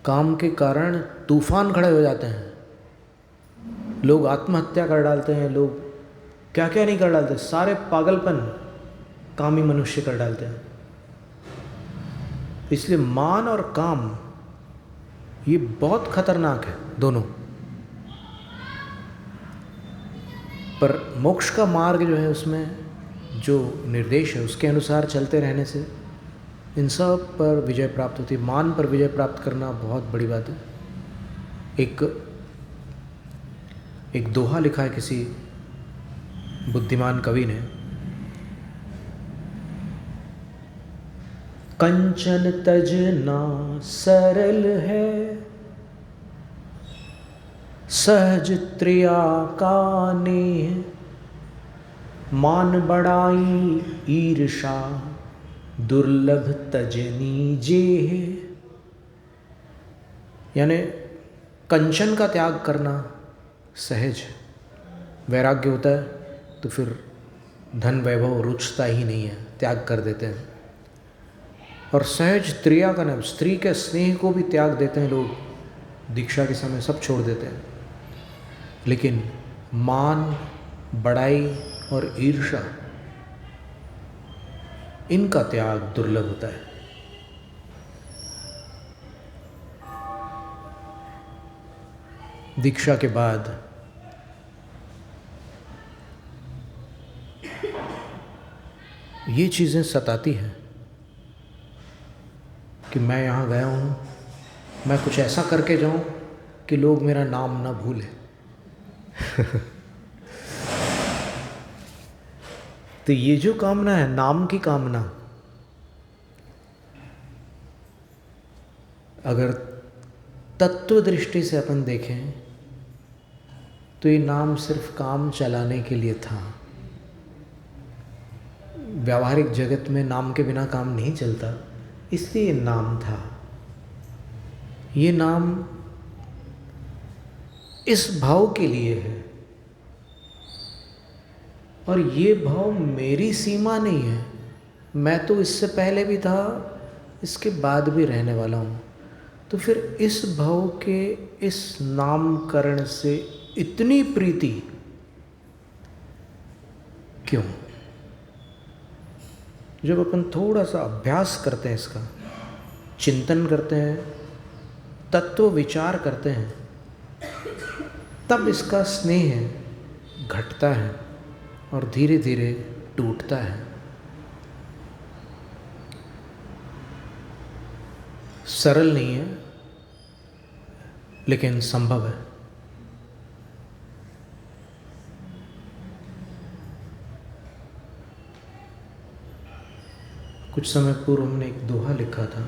काम के कारण तूफान खड़े हो जाते हैं। लोग आत्महत्या कर डालते हैं, लोग क्या क्या नहीं कर डालते, सारे पागलपन कामी मनुष्य कर डालते हैं। इसलिए मान और काम ये बहुत खतरनाक है दोनों। पर मोक्ष का मार्ग जो है उसमें जो निर्देश है उसके अनुसार चलते रहने से इन सब पर विजय प्राप्त होती है। मान पर विजय प्राप्त करना बहुत बड़ी बात है। एक दोहा लिखा है किसी बुद्धिमान कवि ने, कंचन तजना सरल है, सहज त्रिया का नेह, मान बढ़ाई ईर्षा, दुर्लभ तजनी जेह। यानी कंचन का त्याग करना सहज, वैराग्य होता है तो फिर धन वैभव रुचता ही नहीं है, त्याग कर देते हैं। और सहज त्रिया का नाम, स्त्री के स्नेह को भी त्याग देते हैं लोग, दीक्षा के समय सब छोड़ देते हैं, लेकिन मान, बड़ाई और ईर्ष्या, इनका त्याग दुर्लभ होता है। दीक्षा के बाद ये चीज़ें सताती हैं कि मैं यहाँ गया हूँ, मैं कुछ ऐसा करके जाऊँ कि लोग मेरा नाम ना भूलें। तो ये जो कामना है, नाम की कामना, अगर तत्व दृष्टि से अपन देखें तो ये नाम सिर्फ काम चलाने के लिए था। व्यावहारिक जगत में नाम के बिना काम नहीं चलता, इसलिए ये नाम था। ये नाम इस भाव के लिए है, और ये भाव मेरी सीमा नहीं है। मैं तो इससे पहले भी था, इसके बाद भी रहने वाला हूँ। तो फिर इस भाव के इस नामकरण से इतनी प्रीति क्यों? जब अपन थोड़ा सा अभ्यास करते हैं, इसका चिंतन करते हैं, तत्व विचार करते हैं, तब इसका स्नेह घटता है और धीरे धीरे टूटता है। सरल नहीं है, लेकिन संभव है। कुछ समय पूर्व हमने एक दोहा लिखा था,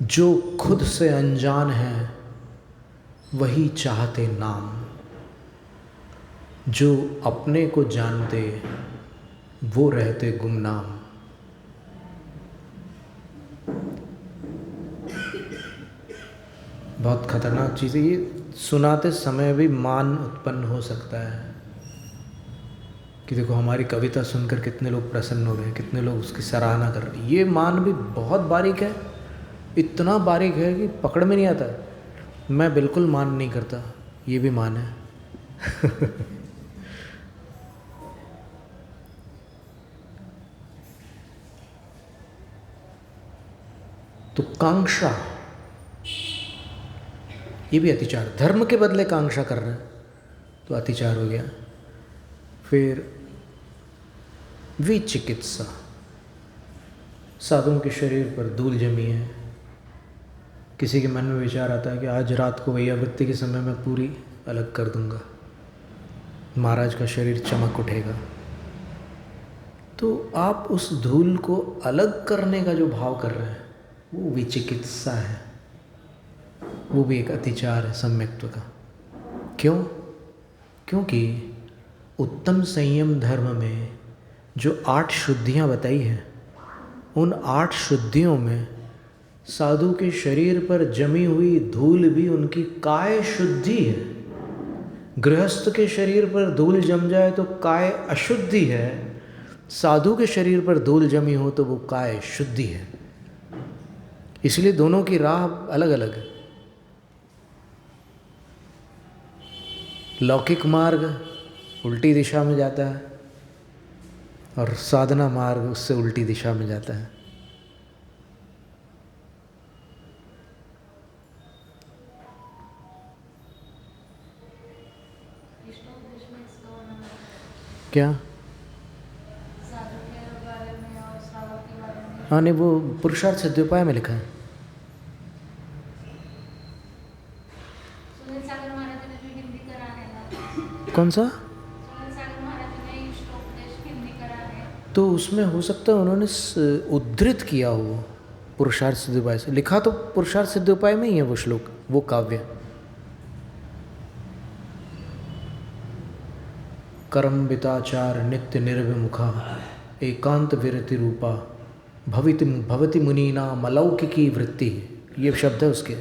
जो खुद से अनजान है वही चाहते नाम, जो अपने को जानते वो रहते गुमनाम। बहुत खतरनाक चीज़ है ये। सुनाते समय भी मान उत्पन्न हो सकता है कि देखो हमारी कविता सुनकर कितने लोग प्रसन्न हो रहे हैं, कितने लोग उसकी सराहना कर रहे हैं। ये मान भी बहुत बारीक है, इतना बारीक है कि पकड़ में नहीं आता। मैं बिल्कुल मान नहीं करता, ये भी मान है। तो कांक्षा, ये भी अतिचार। धर्म के बदले कांक्षा कर रहे हैं तो अतिचार हो गया। फिर विचिकित्सा, साधुओं के शरीर पर धूल जमी है। किसी के मन में विचार आता है कि आज रात को वैयावृत्ति के समय मैं पूरी अलग कर दूंगा, महाराज का शरीर चमक उठेगा। तो आप उस धूल को अलग करने का जो भाव कर रहे हैं वो विचिकित्सा है, वो भी एक अतिचार है सम्यक्त्व का। क्यों? क्योंकि उत्तम संयम धर्म में जो 8 शुद्धियाँ बताई हैं, उन 8 शुद्धियों में साधु के शरीर पर जमी हुई धूल भी उनकी काय शुद्धि है। गृहस्थ के शरीर पर धूल जम जाए तो काय अशुद्धि है, साधु के शरीर पर धूल जमी हो तो वो काय शुद्धि है। इसलिए दोनों की राह अलग अलग है। लौकिक मार्ग उल्टी दिशा में जाता है और साधना मार्ग उससे उल्टी दिशा में जाता है। क्या? हाँ नहीं, वो पुरुषार्थ सिद्ध्योपाय में लिखा है। कौन सा? तो उसमें हो सकता है उन्होंने उद्धृत किया हो पुरुषार्थ सिद्ध्योपाय से। लिखा तो पुरुषार्थ सिद्ध्योपाय में ही है वो श्लोक, वो काव्य। कर्म विताचार नित्य निर्विमुखा एकांत विरति रूपा भवति मुनीना अलौकिकी वृत्ति, ये शब्द है उसके।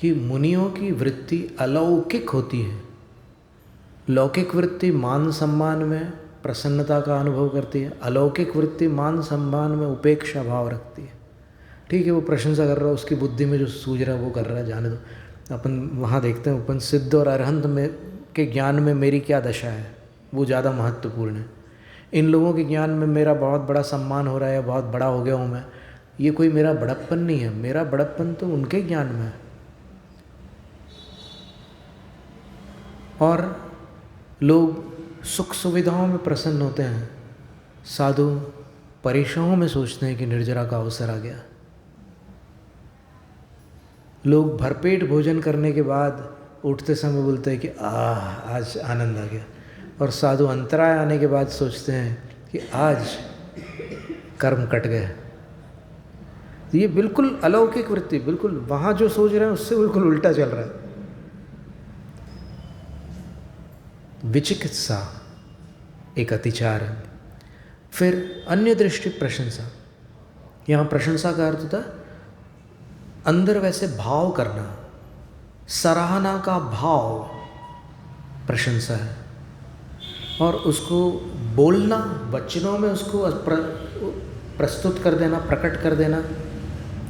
कि मुनियों की वृत्ति अलौकिक होती है। लौकिक वृत्ति मान सम्मान में, प्रसन्नता का अनुभव करती है। अलौकिक वृत्ति मान सम्मान में उपेक्षा भाव रखती है। ठीक है, वो प्रशंसा कर रहा है, उसकी बुद्धि में जो सूझ रहा है वो कर रहा है, जाने दो। अपन वहाँ देखते हैं अपन सिद्ध और अरहंत में के ज्ञान में मेरी क्या दशा है, वो ज़्यादा महत्वपूर्ण है। इन लोगों के ज्ञान में मेरा बहुत बड़ा सम्मान हो रहा है, बहुत बड़ा हो गया हूँ मैं, ये कोई मेरा बड़प्पन नहीं है। मेरा बड़प्पन तो उनके ज्ञान में है। और लोग सुख सुविधाओं में प्रसन्न होते हैं, साधु परेशानियों में सोचते हैं कि निर्जरा का अवसर आ गया। लोग भरपेट भोजन करने के बाद उठते समय बोलते हैं कि आज आनंद आ गया, और साधु अंतराय आने के बाद सोचते हैं कि आज कर्म कट गए। ये बिल्कुल अलौकिक वृत्ति, बिल्कुल वहाँ जो सोच रहे हैं उससे बिल्कुल उल्टा चल रहा है। विचिकित्सा एक अतिचार है। फिर अन्य दृष्टि प्रशंसा। यहाँ प्रशंसा का अर्थ होता है अंदर वैसे भाव करना, सराहना का भाव प्रशंसा है। और उसको बोलना, वचनों में उसको प्रस्तुत कर देना, प्रकट कर देना,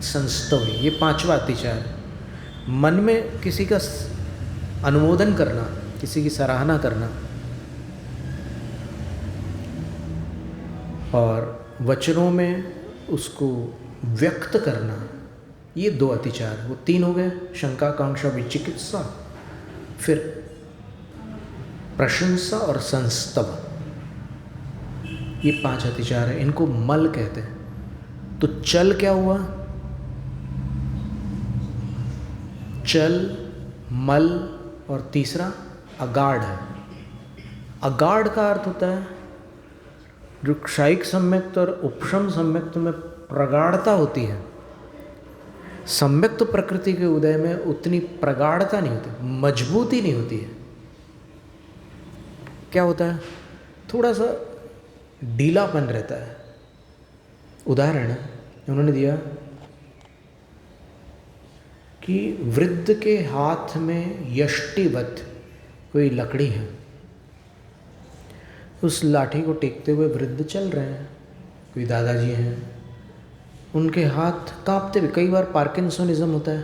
संस्तव। ये पांचवा अतिचार है। मन में किसी का अनुमोदन करना, किसी की सराहना करना, और वचनों में उसको व्यक्त करना, ये दो अतिचार। वो तीन हो गए, शंका, कांक्षा, विचिकित्सा। फिर प्रशंसा और संस्तव, ये पांच अतिचार है। इनको मल कहते हैं। तो चल क्या हुआ? चल, मल, और तीसरा अगाढ़ है। अगाढ़ का अर्थ होता है जो क्षयिक सम्यक्त और उपशम सम्यक्त में प्रगाढ़ता होती है। सम्यक्त प्रकृति के उदय में उतनी प्रगाढ़ता नहीं होती, मजबूती नहीं होती है। क्या होता है? थोड़ा सा ढीलापन रहता है। उदाहरण उन्होंने दिया कि वृद्ध के हाथ में यष्टिवत कोई लकड़ी है, उस लाठी को टेकते हुए वृद्ध चल रहे हैं। कोई दादाजी हैं, उनके हाथ कांपते भी, कई बार पार्किंसनिज्म होता है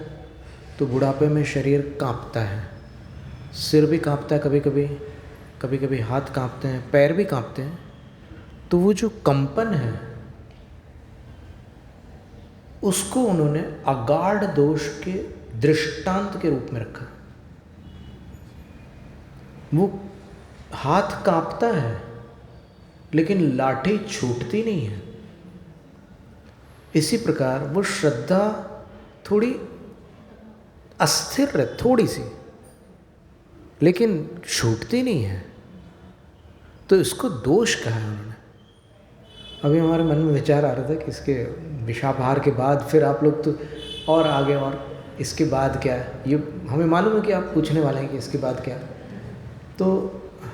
तो बुढ़ापे में शरीर कांपता है, सिर भी कांपता है, कभी कभी हाथ कांपते हैं, पैर भी कांपते हैं। तो वो जो कंपन है उसको उन्होंने अगाढ़ दोष के दृष्टांत के रूप में रखा। वो हाथ कांपता है लेकिन लाठी छूटती नहीं है। इसी प्रकार वो श्रद्धा थोड़ी अस्थिर है, थोड़ी सी, लेकिन छूटती नहीं है। तो इसको दोष कहा है उन्होंने। अभी हमारे मन में विचार आ रहा था कि इसके विषापहार के बाद फिर आप लोग तो और आगे, और इसके बाद क्या है, ये हमें मालूम है कि आप पूछने वाले हैं कि इसके बाद क्या है। तो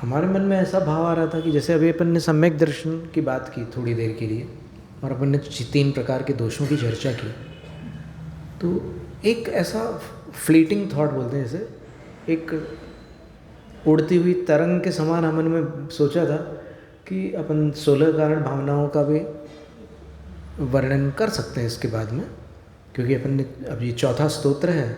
हमारे मन में ऐसा भाव आ रहा था कि जैसे अभी अपन ने सम्यक दर्शन की बात की थोड़ी देर के लिए, और अपन ने 3 प्रकार के दोषों की चर्चा की, तो एक ऐसा फ्लीटिंग थॉट बोलते हैं, जैसे एक उड़ती हुई तरंग के समान हमन में सोचा था कि अपन 16 कारण भावनाओं का भी वर्णन कर सकते हैं इसके बाद में, क्योंकि अपन ने अब ये चौथा स्तोत्र है,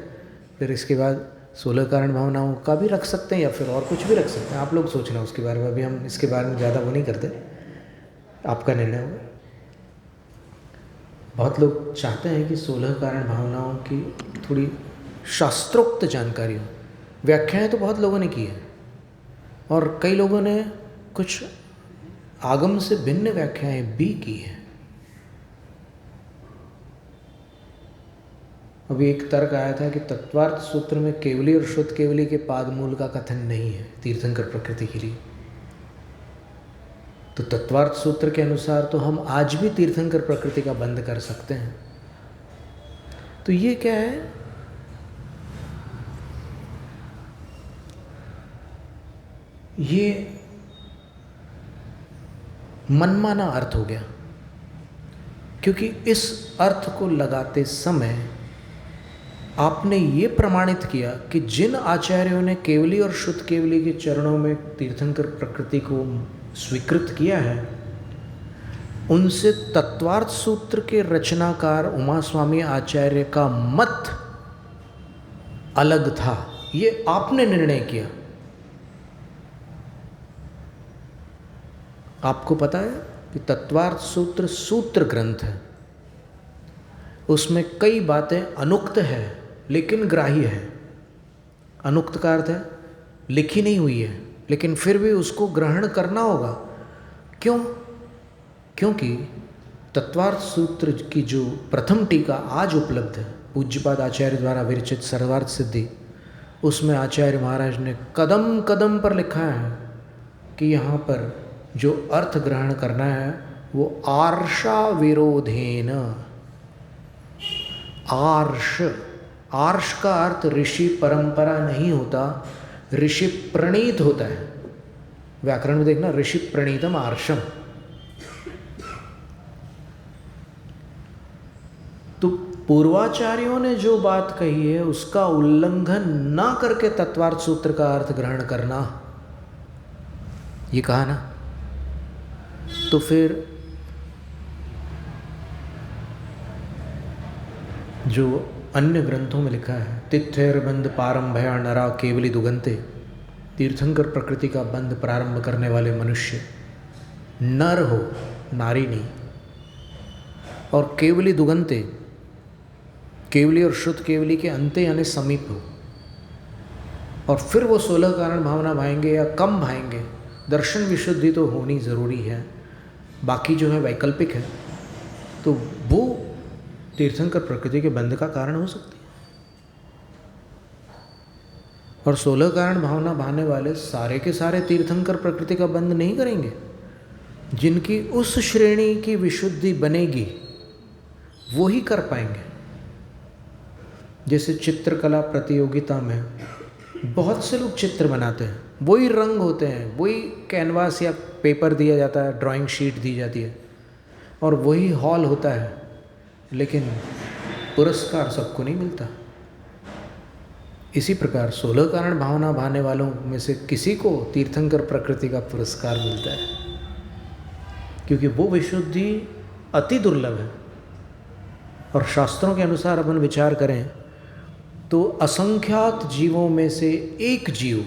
फिर इसके बाद 16 कारण भावनाओं का भी रख सकते हैं या फिर और कुछ भी रख सकते हैं। आप लोग सोचना उसके बारे में, अभी हम इसके बारे में ज़्यादा वो नहीं करते, आपका निर्णय होगा। बहुत लोग चाहते हैं कि 16 कारण भावनाओं की थोड़ी शास्त्रोक्त जानकारी हो। व्याख्याएं तो बहुत लोगों ने की है, और कई लोगों ने कुछ आगम से भिन्न व्याख्याएं भी की हैं। अभी एक तर्क आया था कि तत्वार्थ सूत्र में केवली और शुद्ध केवली के पादमूल का कथन नहीं है तीर्थंकर प्रकृति के लिए। तो तत्वार्थ सूत्र के अनुसार तो हम आज भी तीर्थंकर प्रकृति का बंद कर सकते हैं। तो ये क्या है? ये मनमाना अर्थ हो गया, क्योंकि इस अर्थ को लगाते समय आपने ये प्रमाणित किया कि जिन आचार्यों ने केवली और शुद्ध केवली के चरणों में तीर्थंकर प्रकृति को स्वीकृत किया है, उनसे तत्वार्थ सूत्र के रचनाकार उमा स्वामी आचार्य का मत अलग था, ये आपने निर्णय किया। आपको पता है कि तत्वार्थ सूत्र सूत्र ग्रंथ है, उसमें कई बातें अनुक्त है लेकिन ग्राह्य है। अनुक्त का अर्थ है लिखी नहीं हुई है, लेकिन फिर भी उसको ग्रहण करना होगा। क्यों? क्योंकि तत्वार्थ सूत्र की जो प्रथम टीका आज उपलब्ध है, पूज्यपाद आचार्य द्वारा विरचित सर्वार्थ सिद्धि, उसमें आचार्य महाराज ने कदम कदम पर लिखा है कि यहाँ पर जो अर्थ ग्रहण करना है वो आर्षा विरोधेन। आर्ष, आर्ष का अर्थ ऋषि परंपरा नहीं होता, ऋषि प्रणीत होता है। व्याकरण में देखना, ऋषि प्रणीतम आर्षम। तो पूर्वाचार्यों ने जो बात कही है उसका उल्लंघन ना करके तत्वार्थ सूत्र का अर्थ ग्रहण करना, ये कहा ना। तो फिर जो अन्य ग्रंथों में लिखा है, तिथ्यर्बंध पारंभया नरा केवली दुगंते, तीर्थंकर प्रकृति का बंध प्रारंभ करने वाले मनुष्य नर हो, नारी नहीं। और केवली दुगंते, केवली और शुद्ध केवली के अंते यानी समीप हो। और फिर वो 16 कारण भावना भाएंगे या कम भाएंगे। दर्शन विशुद्धि तो होनी ज़रूरी है, बाकी जो है वैकल्पिक है, तो वो तीर्थंकर प्रकृति के बंध का कारण हो सकती है। और 16 कारण भावना भाने वाले सारे के सारे तीर्थंकर प्रकृति का बंध नहीं करेंगे। जिनकी उस श्रेणी की विशुद्धि बनेगी वो ही कर पाएंगे। जैसे चित्रकला प्रतियोगिता में बहुत से लोग चित्र बनाते हैं, वही रंग होते हैं, वही कैनवास या पेपर दिया जाता है, ड्राइंग शीट दी जाती है और वही हॉल होता है, लेकिन पुरस्कार सबको नहीं मिलता। इसी प्रकार 16 कारण भावना भाने वालों में से किसी को तीर्थंकर प्रकृति का पुरस्कार मिलता है, क्योंकि वो विशुद्धि अति दुर्लभ है। और शास्त्रों के अनुसार अपन विचार करें तो असंख्यात जीवों में से एक जीव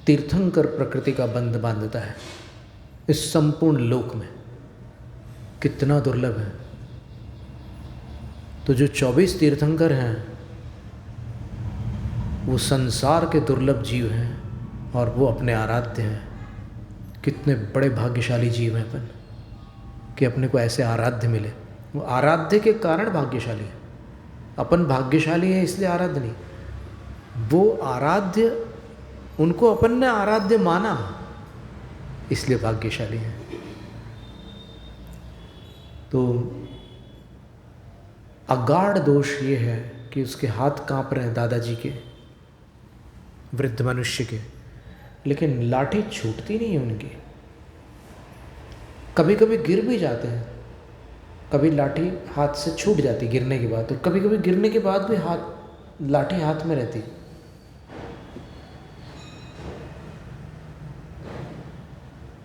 तीर्थंकर प्रकृति का बंध बांधता है। इस संपूर्ण लोक में कितना दुर्लभ है। तो जो 24 तीर्थंकर हैं वो संसार के दुर्लभ जीव हैं और वो अपने आराध्य हैं। कितने बड़े भाग्यशाली जीव हैं अपन कि अपने को ऐसे आराध्य मिले। वो आराध्य के कारण भाग्यशाली है। अपन भाग्यशाली है इसलिए आराध्य नहीं, वो आराध्य, उनको अपन ने आराध्य माना इसलिए भाग्यशाली है। तो अगाढ़ दोष ये है कि उसके हाथ कांप रहे हैं दादाजी के, वृद्ध मनुष्य के, लेकिन लाठी छूटती नहीं है उनकी। कभी कभी गिर भी जाते हैं, कभी लाठी हाथ से छूट जाती गिरने के बाद, और कभी कभी गिरने के बाद भी लाठी हाथ में रहती।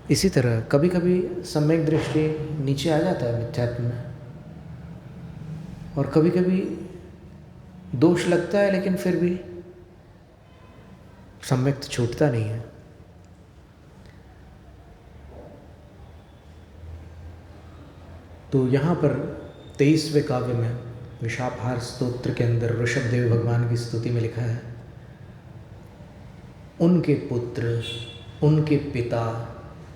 इसी तरह कभी कभी सम्यक दृष्टि नीचे आ जाता है मिथ्यात्व में, और कभी कभी दोष लगता है लेकिन फिर भी सम्यक छूटता नहीं है। तो यहाँ पर 23वें काव्य में विशापहार स्तोत्र के अंदर ऋषभदेव भगवान की स्तुति में लिखा है, उनके पुत्र, उनके पिता,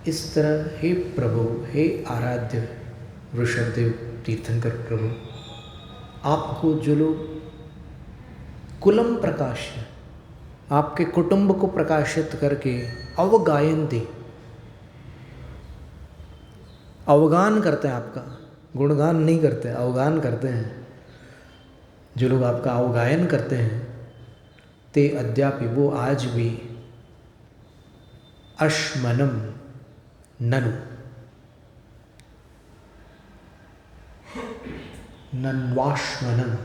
इस तरह हे प्रभु, हे आराध्य ऋषभदेव तीर्थंकर प्रभु, आपको जो लोग कुलम प्रकाश्य, आपके कुटुंब को प्रकाशित करके अवगायन्ति, अवगान करते हैं, आपका गुणगान नहीं करते, अवगान करते हैं, जो लोग आपका अवगायन करते हैं, ते अद्यापि, वो आज भी, अश्मनम ननु, नन्वाश्मनम,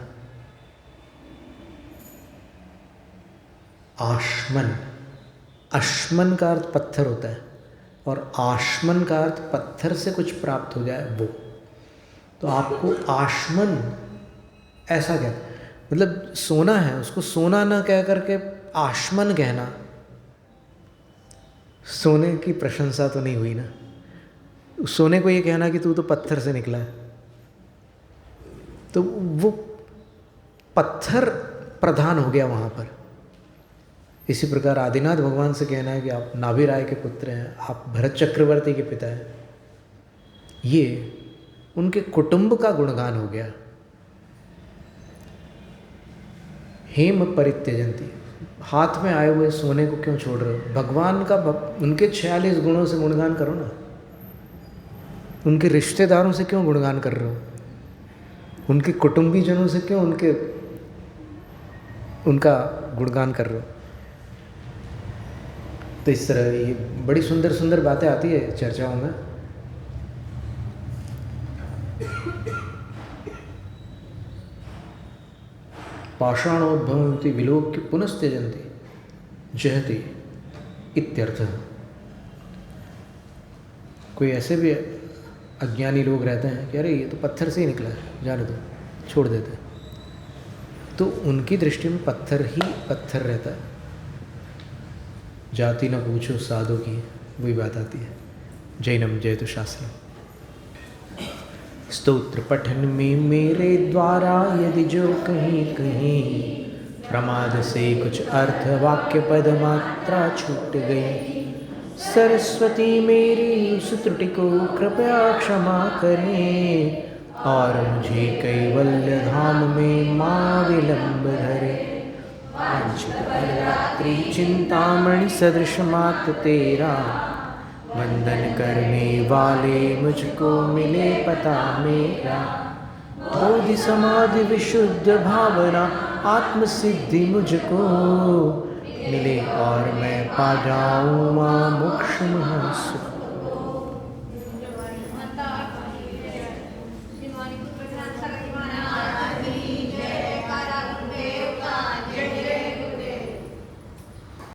आश्मन, अश्मन का अर्थ पत्थर होता है, और आशमन का अर्थ पत्थर से कुछ प्राप्त हो जाए वो। तो आपको आशमन ऐसा क्या, मतलब सोना है उसको सोना ना कह करके आशमन कहना, सोने की प्रशंसा तो नहीं हुई ना। सोने को ये कहना कि तू तो पत्थर से निकला है, तो वो पत्थर प्रधान हो गया वहाँ पर। इसी प्रकार आदिनाथ भगवान से कहना है कि आप नाभि राय के पुत्र हैं, आप भरत चक्रवर्ती के पिता हैं, ये उनके कुटुंब का गुणगान हो गया। हेम परित्यजंती, हाथ में आए हुए सोने को क्यों छोड़ रहे हो? भगवान का उनके 46 गुणों से गुणगान करो ना। उनके रिश्तेदारों से क्यों गुणगान कर रहे हो? उनके कुटुंबीजनों से क्यों उनका गुणगान कर रहे हो? तो इस तरह ये बड़ी सुंदर सुंदर बातें आती है चर्चाओं में। पाषाणोद्भवन्ति विलोक्य पुनस्त्यजन्ति जहति इत्यर्थः। कोई ऐसे भी अज्ञानी लोग रहते हैं कि अरे ये तो पत्थर से ही निकला है, जाने दो, छोड़ देते हैं। तो उनकी दृष्टि में पत्थर ही पत्थर रहता है। जाति न पूछो साधु की, वही बात आती है। जैनम जयतु शास्त्रम। स्तोत्र पठन में मेरे द्वारा यदि जो कहीं कहीं प्रमाद से कुछ अर्थ वाक्य पद मात्रा छूट गई, सरस्वती मेरी उस त्रुटि को कृपया क्षमा करें और मुझे कैवल्य धाम में माँ विलंब धरे। रात्रि चिंतामणि सदृश मात तेरा, वंदन करने वाले मुझको मिले पता मेरा। बोधि समाधि विशुद्ध भावना आत्म सिद्धि मुझको मिले और मैं पा जाऊँ माँ मोक्ष महासुख।